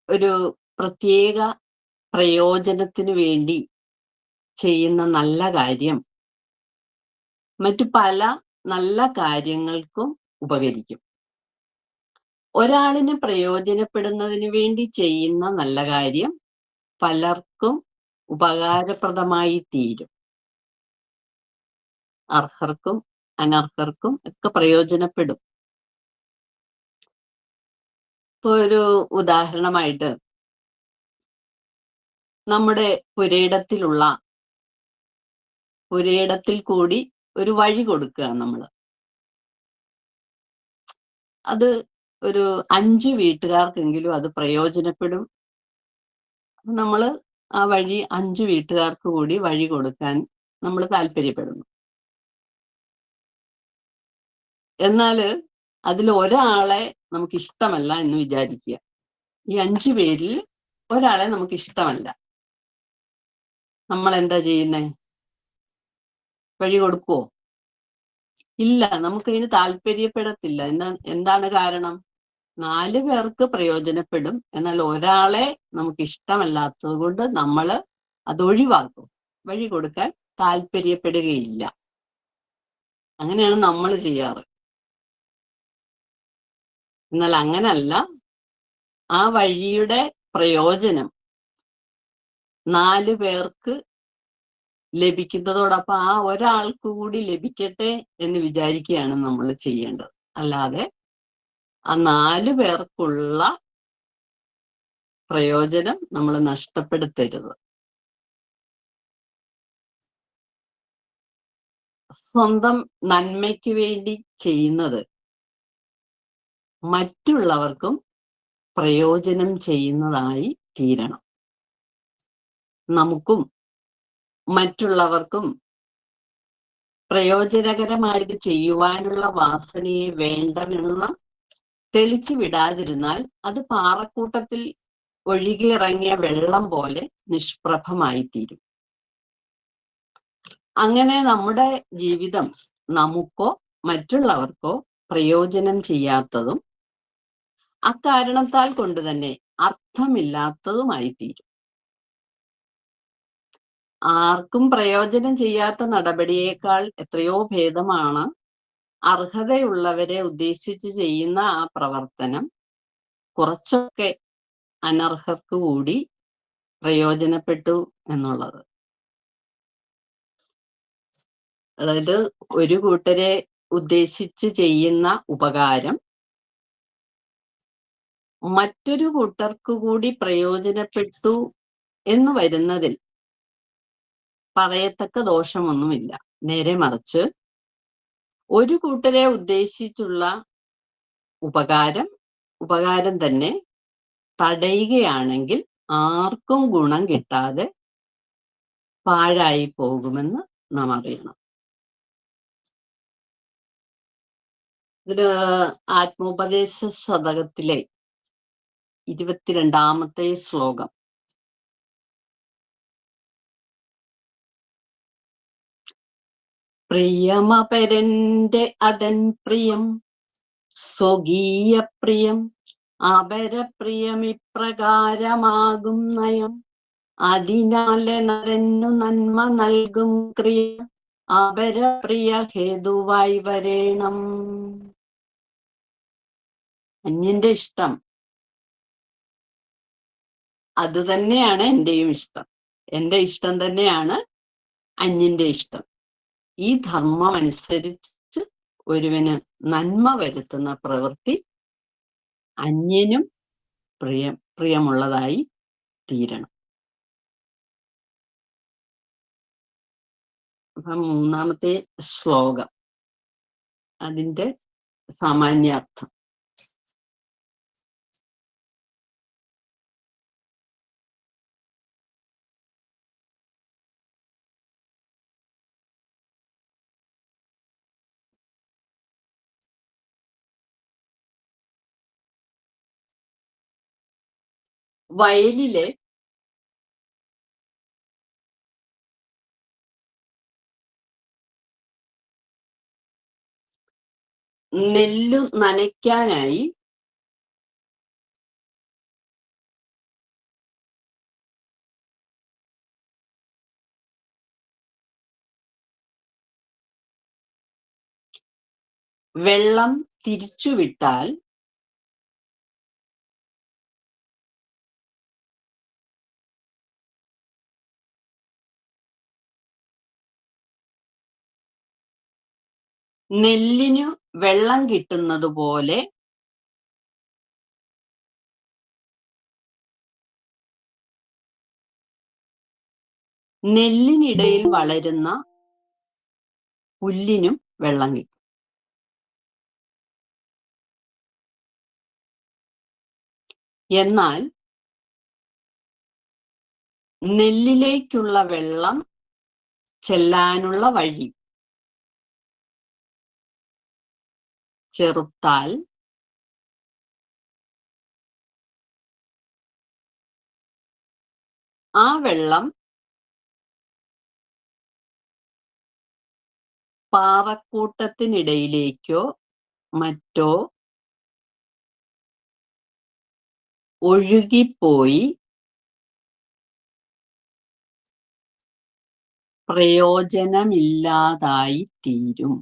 C: ഒരു പ്രത്യേക പ്രയോജനത്തിനു വേണ്ടി ചെയ്യുന്ന നല്ല കാര്യം മറ്റു പല നല്ല കാര്യങ്ങൾക്കും ഉപകരിക്കും. ഒരാളിന് പ്രയോജനപ്പെടുന്നതിന് വേണ്ടി ചെയ്യുന്ന നല്ല കാര്യം പലർക്കും ഉപകാരപ്രദമായി തീരും. അർഹർക്കും അനർഹർക്കും ഒക്കെ പ്രയോജനപ്പെടും. ഇപ്പൊ ഒരു ഉദാഹരണമായിട്ട് നമ്മുടെ പുരയിടത്തിൽ കൂടി ഒരു വഴി കൊടുക്കുക നമ്മൾ. അത് ഒരു 5 വീട്ടുകാർക്കെങ്കിലും അത് പ്രയോജനപ്പെടും. നമ്മൾ ആ വഴി 5 വീട്ടുകാർക്ക് കൂടി വഴി കൊടുക്കാൻ നമ്മൾ താല്പര്യപ്പെടുന്നു. എന്നാൽ അതിൽ ഒരാളെ നമുക്ക് ഇഷ്ടമല്ല എന്ന് വിചാരിക്കുക. ഈ 5 പേരിൽ ഒരാളെ നമുക്ക് ഇഷ്ടമല്ല. നമ്മൾ എന്താ ചെയ്യുന്നേ? വഴി കൊടുക്കുവോ? ഇല്ല, നമുക്കതിന് താല്പര്യപ്പെടത്തില്ല. എന്താണ് കാരണം? 4 പേർക്ക് പ്രയോജനപ്പെടും, എന്നാൽ ഒരാളെ നമുക്ക് ഇഷ്ടമല്ലാത്തത് കൊണ്ട് നമ്മൾ അത് ഒഴിവാക്കും. വഴി കൊടുക്കാൻ താല്പര്യപ്പെടുകയില്ല. അങ്ങനെയാണ് നമ്മൾ ചെയ്യാറ്. എന്നാൽ അങ്ങനല്ല, ആ വഴിയുടെ പ്രയോജനം 4 പേർക്ക് ലഭിക്കുന്നതോടൊപ്പം ആ ഒരാൾക്ക് കൂടി ലഭിക്കട്ടെ എന്ന് വിചാരിക്കുകയാണ് നമ്മൾ ചെയ്യേണ്ടത്. അല്ലാതെ ആ 4 പേർക്കുള്ള പ്രയോജനം നമ്മൾ നഷ്ടപ്പെടുത്തരുത്. സ്വന്തം നന്മയ്ക്ക് വേണ്ടി ചെയ്യുന്നത് മറ്റുള്ളവർക്കും പ്രയോജനം ചെയ്യുന്നതായി തീരണം. നമുക്കും മറ്റുള്ളവർക്കും പ്രയോജനകരമായത് ചെയ്യുവാനുള്ള വാസനയെ വേണ്ടവണ്ണം തെളിച്ചു വിടാതിരുന്നാൽ അത് പാറക്കൂട്ടത്തിൽ ഒഴുകിയിറങ്ങിയ വെള്ളം പോലെ നിഷ്പ്രഭമായി തീരും. അങ്ങനെ നമ്മുടെ ജീവിതം നമുക്കോ മറ്റുള്ളവർക്കോ പ്രയോജനം ചെയ്യാത്തതും അക്കാരണത്താൽ കൊണ്ട് തന്നെ അർത്ഥമില്ലാത്തതുമായി തീരും. ആർക്കും പ്രയോജനം ചെയ്യാത്ത നടപടിയേക്കാൾ എത്രയോ ഭേദമാണ് അർഹതയുള്ളവരെ ഉദ്ദേശിച്ച് ചെയ്യുന്ന ആ പ്രവർത്തനം കുറച്ചൊക്കെ അനർഹർക്ക് കൂടി പ്രയോജനപ്പെട്ടു എന്നുള്ളത്. അതായത് ഒരു കൂട്ടരെ ഉദ്ദേശിച്ച് ചെയ്യുന്ന ഉപകാരം മറ്റൊരു കൂട്ടർക്ക് കൂടി പ്രയോജനപ്പെട്ടു എന്ന് വരുന്നതിൽ പറയത്തക്ക ദോഷമൊന്നുമില്ല. നേരെ മറിച്ച് ഒരു കൂട്ടരെ ഉദ്ദേശിച്ചുള്ള ഉപകാരം തന്നെ തടയുകയാണെങ്കിൽ ആർക്കും ഗുണം കിട്ടാതെ പാഴായി പോകുമെന്ന് നാം അറിയണം. ഇതിന് ആത്മോപദേശ ശതകത്തിലെ 22ാമത്തെ ശ്ലോകം. പ്രിയമപരന്റെ അതൻ പ്രിയം സ്വകീയ പ്രിയം അപരപ്രിയമിപ്രകാരമാകും നയം. അതിനാലെ നരന്നു നന്മ നൽകും ക്രിയ അപരപ്രിയ ഹേതുവായി വരേണം. അന്യന്റെ ഇഷ്ടം അത് തന്നെയാണ് എന്റെയും ഇഷ്ടം. എന്റെ ഇഷ്ടം തന്നെയാണ് അന്യന്റെ ഇഷ്ടം. ഈ ധർമ്മം അനുസരിച്ച് ഒരുവന് നന്മ വരുത്തുന്ന പ്രവൃത്തി അന്യനും പ്രിയമുള്ളതായി തീരണം. അപ്പം 3ാമത്തെ ശ്ലോകം, അതിന്റെ സാമാന്യാർത്ഥം. വയലിലെ നെല്ലു നനയ്ക്കാനായി വെള്ളം തിരിച്ചുവിട്ടാൽ നെല്ലിനു വെള്ളം കിട്ടുന്നത് പോലെ നെല്ലിനിടയിൽ വളരുന്ന പുല്ലിനും വെള്ളം കിട്ടും. എന്നാൽ നെല്ലിലേക്കുള്ള വെള്ളം ചെല്ലാനുള്ള വഴി ചെറുത്താൽ ആ വെള്ളം പാറക്കൂട്ടത്തിനിടയിലേക്കോ മറ്റോ ഒഴുകിപ്പോയി പ്രയോജനമില്ലാതായി തീരും.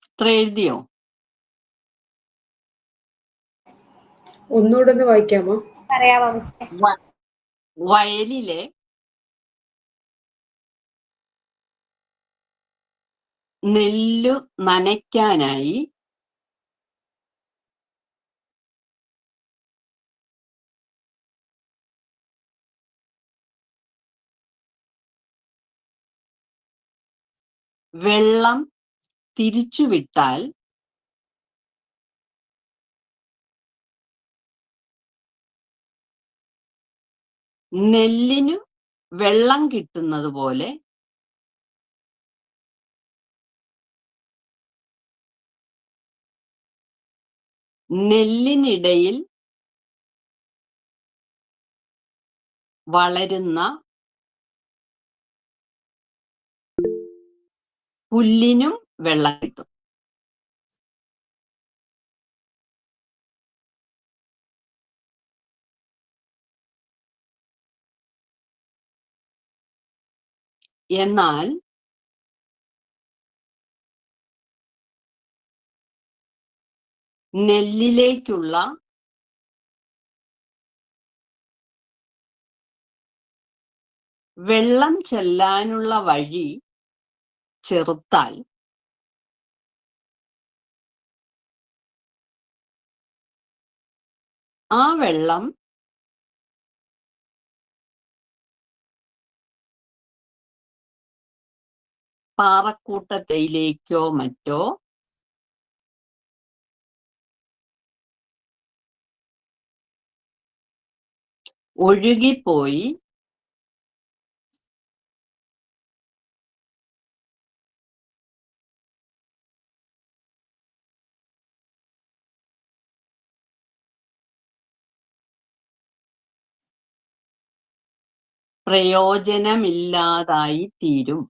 C: ഇത്ര എഴുതിയോ?
A: ഒന്നുകൂടെ ഒന്ന് വായിക്കാമോ?
C: വയലിലെ നെല്ലു നനയ്ക്കാനായി വെള്ളം തിരിച്ചുവിട്ടാൽ നെല്ലിനു വെള്ളം കിട്ടുന്നത് പോലെ നെല്ലിനിടയിൽ വളരുന്ന പുല്ലിനും വെള്ളം കിട്ടും. എന്നാൽ നെല്ലിലേക്കുള്ള വെള്ളം ചെല്ലാനുള്ള വഴി ചെറുത്താൽ ആ വെള്ളം പാറക്കൂട്ടത്തിലേക്കോ മറ്റോ ഒഴുകിപ്പോയി പ്രയോജനമില്ലാതായി തീരും.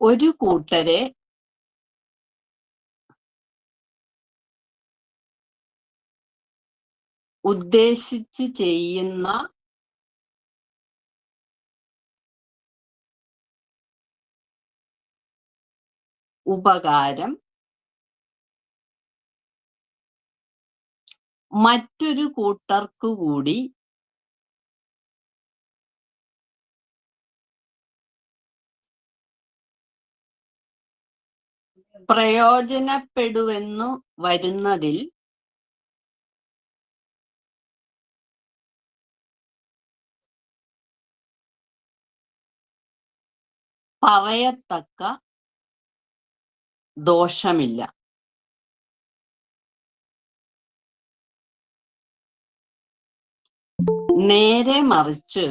C: ഒരു കൂട്ടരെ ഉദ്ദേശിച്ച് ചെയ്യുന്ന ഉപകാരം മറ്റൊരു കൂട്ടർക്കു കൂടി പ്രയോജനപ്പെടുവെന്നു വരുന്നതിൽ പറയത്തക്ക ദോഷമില്ല. നേരെ മറിച്ച്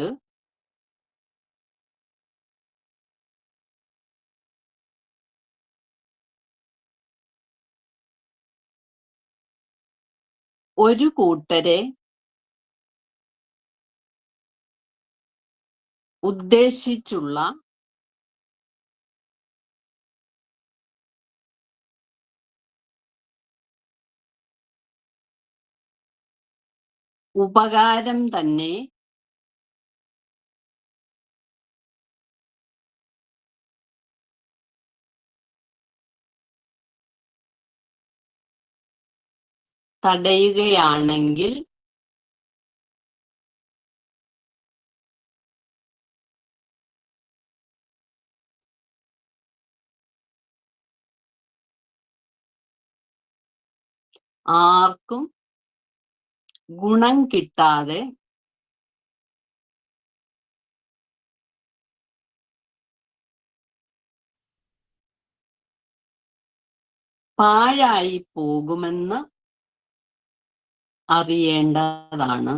C: ഒരു കൂട്ടരെ ഉദ്ദേശിച്ചുള്ള ഉപകാരം തന്നെ തടയുകയാണെങ്കിൽ ആർക്കും ഗുണം കിട്ടാതെ പാഴായി പോകുമെന്ന് അറിയേണ്ടതാണ്.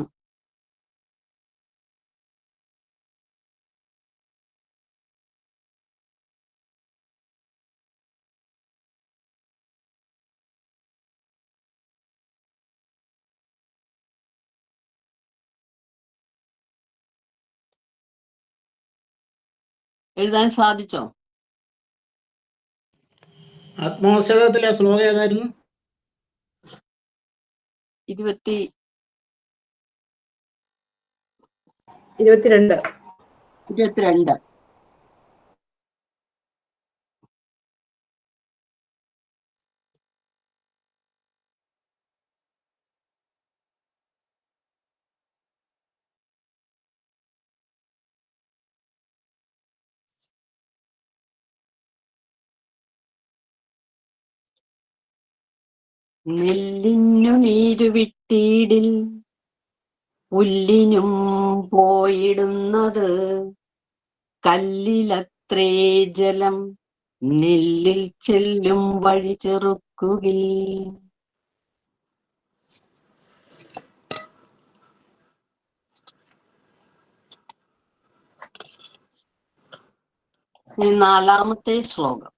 C: എഴുതാൻ സാധിച്ചോ?
E: ആത്മോത്സവത്തിലെ ശ്ലോകം ഏതായിരുന്നു?
C: 22. നെല്ലിനു നീരുവിട്ടീടിൽ പുല്ലിനും പോയിടുന്നത് കല്ലിലത്രേ ജലം നെല്ലിൽ ചെല്ലും വഴി ചെറുക്കുകിൽ. നാലാമത്തെ ശ്ലോകം.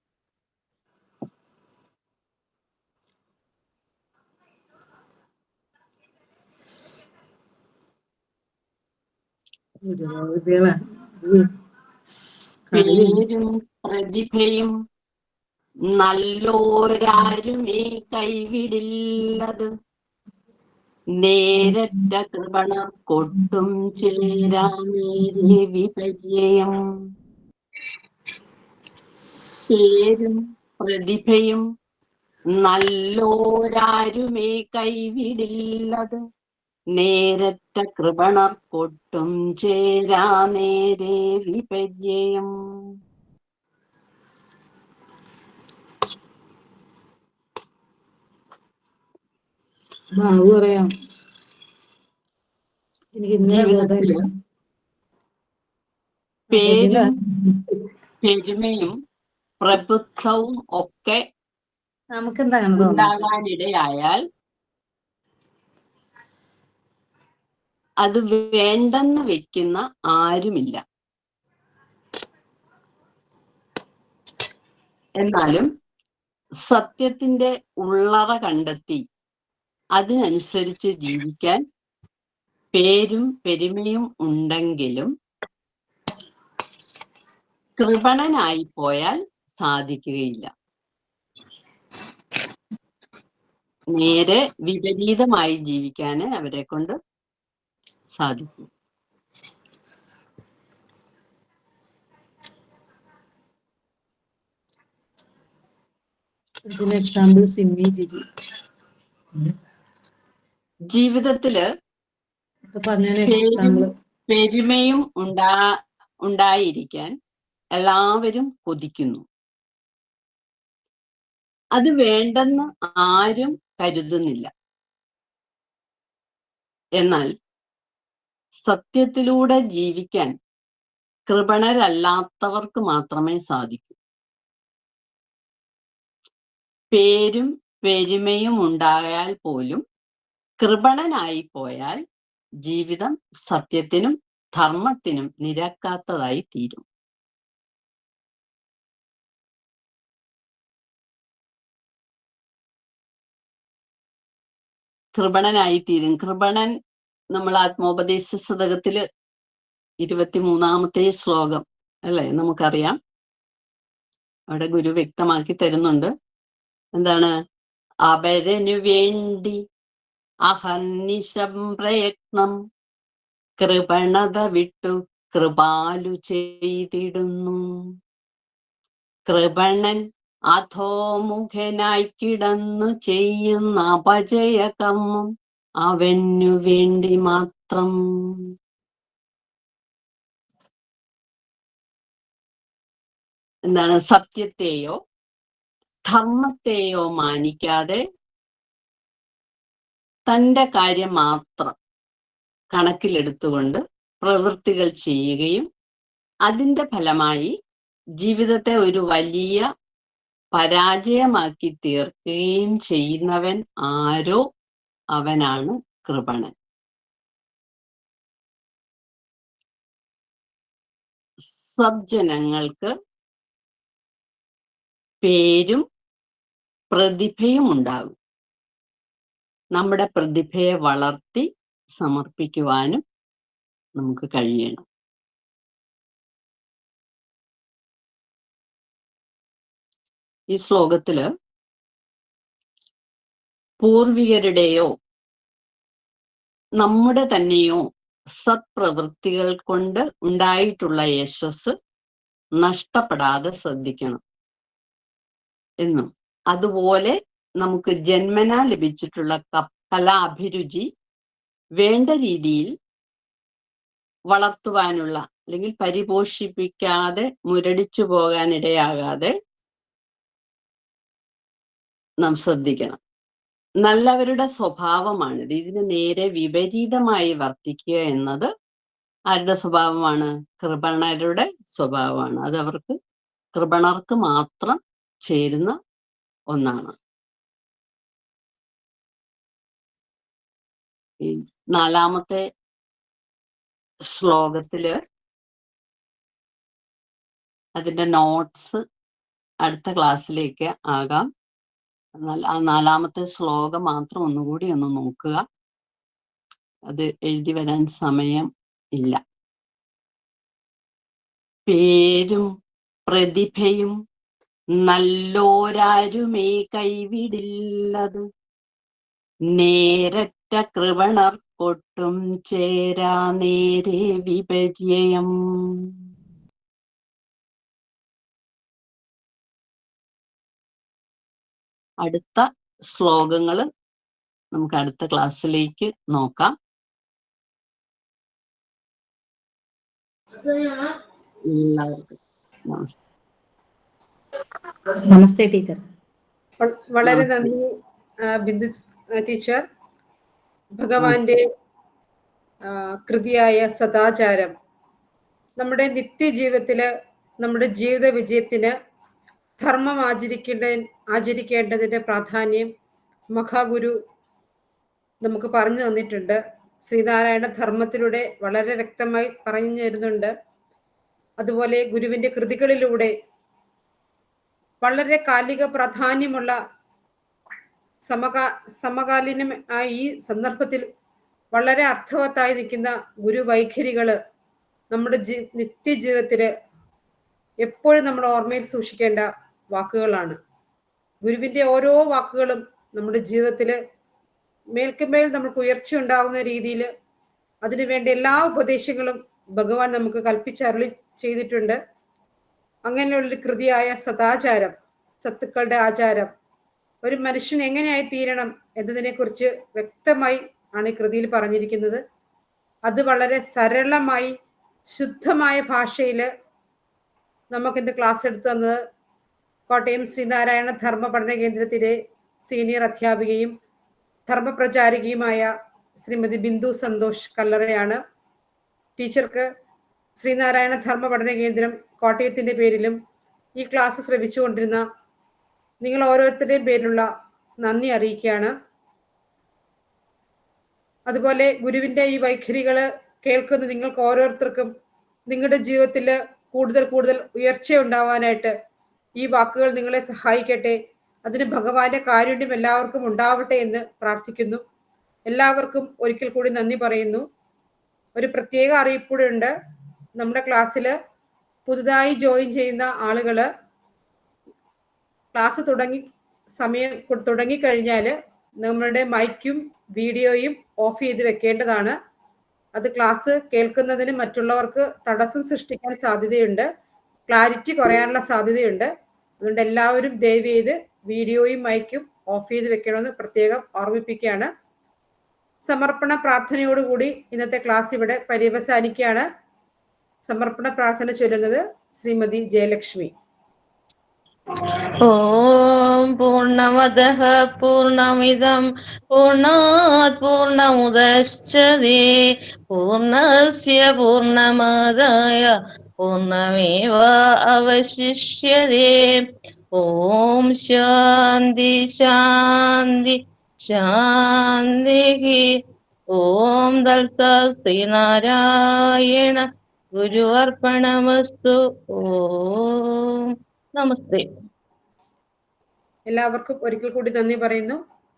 C: പേരും പ്രതിഭയും നല്ലോരാരുമേ കൈവിടില്ലത് നേരറ്റ കൃപണ കൊട്ടും ചേരാനേരെ വിപര്യം. പേരും പ്രതിഭയും നല്ലോരാരുമേ കൈവിടില്ലത് നേരറ്റ കൃപണർ കൊട്ടും ചേരാ നേരെ വിപര്യം.
E: പറയാം.
C: ജീവിതത്തില് പേരും പെരുമയും പ്രബുദ്ധവും ഒക്കെ ഉണ്ടാകാനിടയായാൽ അത് വേണ്ടെന്ന് വെക്കുന്ന ആരുമില്ല. എന്നാലും സത്യത്തിന്റെ ഉള്ളറ കണ്ടെത്തി അതിനനുസരിച്ച് ജീവിക്കാൻ പേരും പെരുമയും ഉണ്ടെങ്കിലും കൃപണനായി പോയാൽ സാധിക്കുകയില്ല. നേരെ വിപരീതമായി ജീവിക്കാന് അവരെ കൊണ്ട് സാധിക്കും.
E: എക്സാമ്പിൾ സിമ്മി ജിജി.
C: ജീവിതത്തില് പെരുമയും ഉണ്ടായിരിക്കാൻ എല്ലാവരും കൊതിക്കുന്നു. അത് വേണ്ടെന്ന് ആരും കരുതുന്നില്ല. എന്നാൽ സത്യത്തിലൂടെ ജീവിക്കാൻ കൃപണരല്ലാത്തവർക്ക് മാത്രമേ സാധിക്കൂ. പേരും പെരുമയും ഉണ്ടായാൽ പോലും കൃപണനായി പോയാൽ ജീവിതം സത്യത്തിനും ധർമ്മത്തിനും നിരക്കാത്തതായി തീരും. കൃപണനായി തീരും. കൃപണൻ നമ്മൾ ആത്മോപദേശ ശതകത്തില് 23-ാമത്തെ ശ്ലോകം അല്ലെ, നമുക്കറിയാം. അവിടെ ഗുരു വ്യക്തമാക്കി തരുന്നുണ്ട്. എന്താണ്? അപരനു വേണ്ടി അഹർനിശം പ്രയത്നം കൃപണത വിട്ടു കൃപാലു ചെയ്തിടുന്നു. കൃപണൻ അധോമുഖനായി കിടന്നു ചെയ്യുന്ന അപജയകർമ്മം അവനു വേണ്ടി മാത്രം. എന്താണ്? സത്യത്തെയോ ധർമ്മത്തെയോ മാനിക്കാതെ തൻ്റെ കാര്യം മാത്രം കണക്കിലെടുത്തുകൊണ്ട് പ്രവൃത്തികൾ ചെയ്യുകയും അതിൻ്റെ ഫലമായി ജീവിതത്തെ ഒരു വലിയ പരാജയമാക്കി തീർക്കുകയും ചെയ്യുന്നവൻ ആരോ അവനാണ് കൃപണൻ. സജ്ജനങ്ങൾക്ക് പേരും പ്രതിഭയും ഉണ്ടാകും. നമ്മുടെ പ്രതിഭയെ വളർത്തി സമർപ്പിക്കുവാനും നമുക്ക് കഴിയണം. ഈ ശ്ലോകത്തില് പൂർവികരുടെയോ നമ്മുടെ തന്നെയോ സത്പ്രവൃത്തികൾ കൊണ്ട് ഉണ്ടായിട്ടുള്ള യശസ് നഷ്ടപ്പെടാതെ ശ്രദ്ധിക്കണം എന്നും, അതുപോലെ നമുക്ക് ജന്മനാ ലഭിച്ചിട്ടുള്ള കലാഭിരുചി വേണ്ട രീതിയിൽ വളർത്തുവാനുള്ള അല്ലെങ്കിൽ പരിപോഷിപ്പിക്കാതെ മുരടിച്ചു പോകാനിടയാകാതെ നാം ശ്രദ്ധിക്കണം. നല്ലവരുടെ സ്വഭാവമാണിത്. ഇതിന് നേരെ വിപരീതമായി വർത്തിക്കുക എന്നത് ആരുടെ സ്വഭാവമാണ്? കൃപണരുടെ സ്വഭാവമാണ്. അത് അവർക്ക് കൃപണർക്ക് മാത്രം ചേരുന്ന ഒന്നാണ്. ഈ 4-ാമത്തെ ശ്ലോകത്തില് അതിന്റെ നോട്ട്സ് അടുത്ത ക്ലാസ്സിലേക്ക് ആകാം. എന്നാൽ ആ 4-ാമത്തെ ശ്ലോകം മാത്രം ഒന്നുകൂടി ഒന്ന് നോക്കുക. അത് എഴുതി വരാൻ സമയം ഇല്ല. പേരും പ്രതിഭയും നല്ലോരാരുമേ കൈവിടില്ലത്, നേരറ്റ കൃപണർ കൊട്ടും ചേരാ നേരെ വിപര്യം. അടുത്ത ശ്ലോകങ്ങൾ നമുക്ക് അടുത്ത ക്ലാസ്സിലേക്ക് നോക്കാം. എല്ലാവർക്കും നമസ്കാരം.
E: നമസ്തേ ടീച്ചർ.
A: വളരെ നന്ദി ബിന്ദു ടീച്ചർ. ഭഗവാന്റെ കൃതിയായ സദാചാരം നമ്മുടെ നിത്യജീവിതത്തില്, നമ്മുടെ ജീവിത വിജയത്തിന് ധർമ്മം ആചരിക്കേണ്ടതിന്റെ പ്രാധാന്യം മഹാഗുരു നമുക്ക് പറഞ്ഞു തന്നിട്ടുണ്ട്. ശ്രീനാരായണ ധർമ്മത്തിലൂടെ വളരെ വ്യക്തമായി പറഞ്ഞു തരുന്നുണ്ട്. അതുപോലെ ഗുരുവിന്റെ കൃതികളിലൂടെ വളരെ കാലിക പ്രാധാന്യമുള്ള സമകാലീനമായ ഈ സന്ദർഭത്തിൽ വളരെ അർത്ഥവത്തായി നിൽക്കുന്ന ഗുരുവൈഖരികള് നമ്മുടെ നിത്യജീവിതത്തില് എപ്പോഴും നമ്മൾ ഓർമ്മയിൽ സൂക്ഷിക്കേണ്ട വാക്കുകളാണ്. ഗുരുവിന്റെ ഓരോ വാക്കുകളും നമ്മുടെ ജീവിതത്തില് മേൽക്കുമേൽ നമുക്ക് ഉയർച്ച ഉണ്ടാകുന്ന രീതിയിൽ അതിനുവേണ്ട എല്ലാ ഉപദേശങ്ങളും ഭഗവാൻ നമുക്ക് കൽപ്പിച്ചരുളി ചെയ്തിട്ടുണ്ട്. അങ്ങനെയുള്ളൊരു കൃതിയായ സദാചാരം, സത്തുക്കളുടെ ആചാരം, ഒരു മനുഷ്യൻ എങ്ങനെയായി തീരണം എന്നതിനെക്കുറിച്ച് വ്യക്തമായി ആണ് ഈ കൃതിയിൽ പറഞ്ഞിരിക്കുന്നത്. അത് വളരെ സരളമായി ശുദ്ധമായ ഭാഷയിൽ നമുക്കിന്ന് ക്ലാസ് എടുത്തു തന്നത് കോട്ടയം ശ്രീനാരായണ ധർമ്മ പഠന കേന്ദ്രത്തിലെ സീനിയർ അധ്യാപികയും ധർമ്മപ്രചാരികയുമായ ശ്രീമതി ബിന്ദു സന്തോഷ് കല്ലറയാണ്. ടീച്ചർക്ക് ശ്രീനാരായണ ധർമ്മ പഠന കേന്ദ്രം കോട്ടയത്തിൻ്റെ പേരിലും ഈ ക്ലാസ് ശ്രവിച്ചുകൊണ്ടിരുന്ന നിങ്ങൾ ഓരോരുത്തരുടെയും പേരിലുള്ള നന്ദി അറിയിക്കുകയാണ്. അതുപോലെ ഗുരുവിൻ്റെ ഈ വൈഖരികൾ കേൾക്കുന്ന നിങ്ങൾക്ക് ഓരോരുത്തർക്കും നിങ്ങളുടെ ജീവിതത്തിൽ കൂടുതൽ കൂടുതൽ ഉയർച്ചയുണ്ടാവാനായിട്ട് ഈ വാക്കുകൾ നിങ്ങളെ സഹായിക്കട്ടെ. അതിന് ഭഗവാന്റെ കാരുണ്യം എല്ലാവർക്കും ഉണ്ടാവട്ടെ എന്ന് പ്രാർത്ഥിക്കുന്നു. എല്ലാവർക്കും ഒരിക്കൽ കൂടി നന്ദി പറയുന്നു. ഒരു പ്രത്യേക അറിയിപ്പൂടെ ഉണ്ട്. നമ്മുടെ ക്ലാസ്സിൽ പുതുതായി ജോയിൻ ചെയ്യുന്ന ആളുകൾ ക്ലാസ് തുടങ്ങിക്കഴിഞ്ഞാൽ നമ്മളുടെ മൈക്കും വീഡിയോയും ഓഫ് ചെയ്ത് വെക്കേണ്ടതാണ്. അത് ക്ലാസ് കേൾക്കുന്നതിന് മറ്റുള്ളവർക്ക് തടസ്സം സൃഷ്ടിക്കാൻ സാധ്യതയുണ്ട്, ക്ലാരിറ്റി കുറയാനുള്ള സാധ്യതയുണ്ട്. അതുകൊണ്ട് എല്ലാവരും ദയവ് ചെയ്ത് വീഡിയോയും മൈക്കും ഓഫ് ചെയ്ത് വെക്കണമെന്ന് പ്രത്യേകം ഓർമ്മിപ്പിക്കുകയാണ്. സമർപ്പണ പ്രാർത്ഥനയോടുകൂടി ഇന്നത്തെ ക്ലാസ് ഇവിടെ പര്യവസാനിക്കുകയാണ്. സമർപ്പണ പ്രാർത്ഥന ചൊല്ലുന്നത് ശ്രീമതി ജയലക്ഷ്മി.
F: ഓം പൂർണ്ണമദഃ പൂർണ്ണമിദം പൂർണ്ണാത് പൂർണ്ണമുദച്യതേ പൂർണ്ണസ്യ പൂർണ്ണമാദായ പൂർണ്ണമേവ അവശിഷ്യതേ. ഓം ശാന്തി ശാന്തി ശാന്തി. ഓം തത്സത് ശ്രീനാരായണ ഗുരുവർപ്പണമസ്തു. ഓം നമസ്തേ.
A: എല്ലാവർക്കും ഒരിക്കൽ കൂടി നന്ദി പറയുന്നു.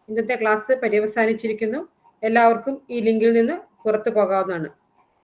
A: ഇന്നത്തെ ക്ലാസ് പര്യവസാനിച്ചിരിക്കുന്നു. എല്ലാവർക്കും ഈ ലിങ്കിൽ നിന്ന് പുറത്തു പോകാവുന്നതാണ്.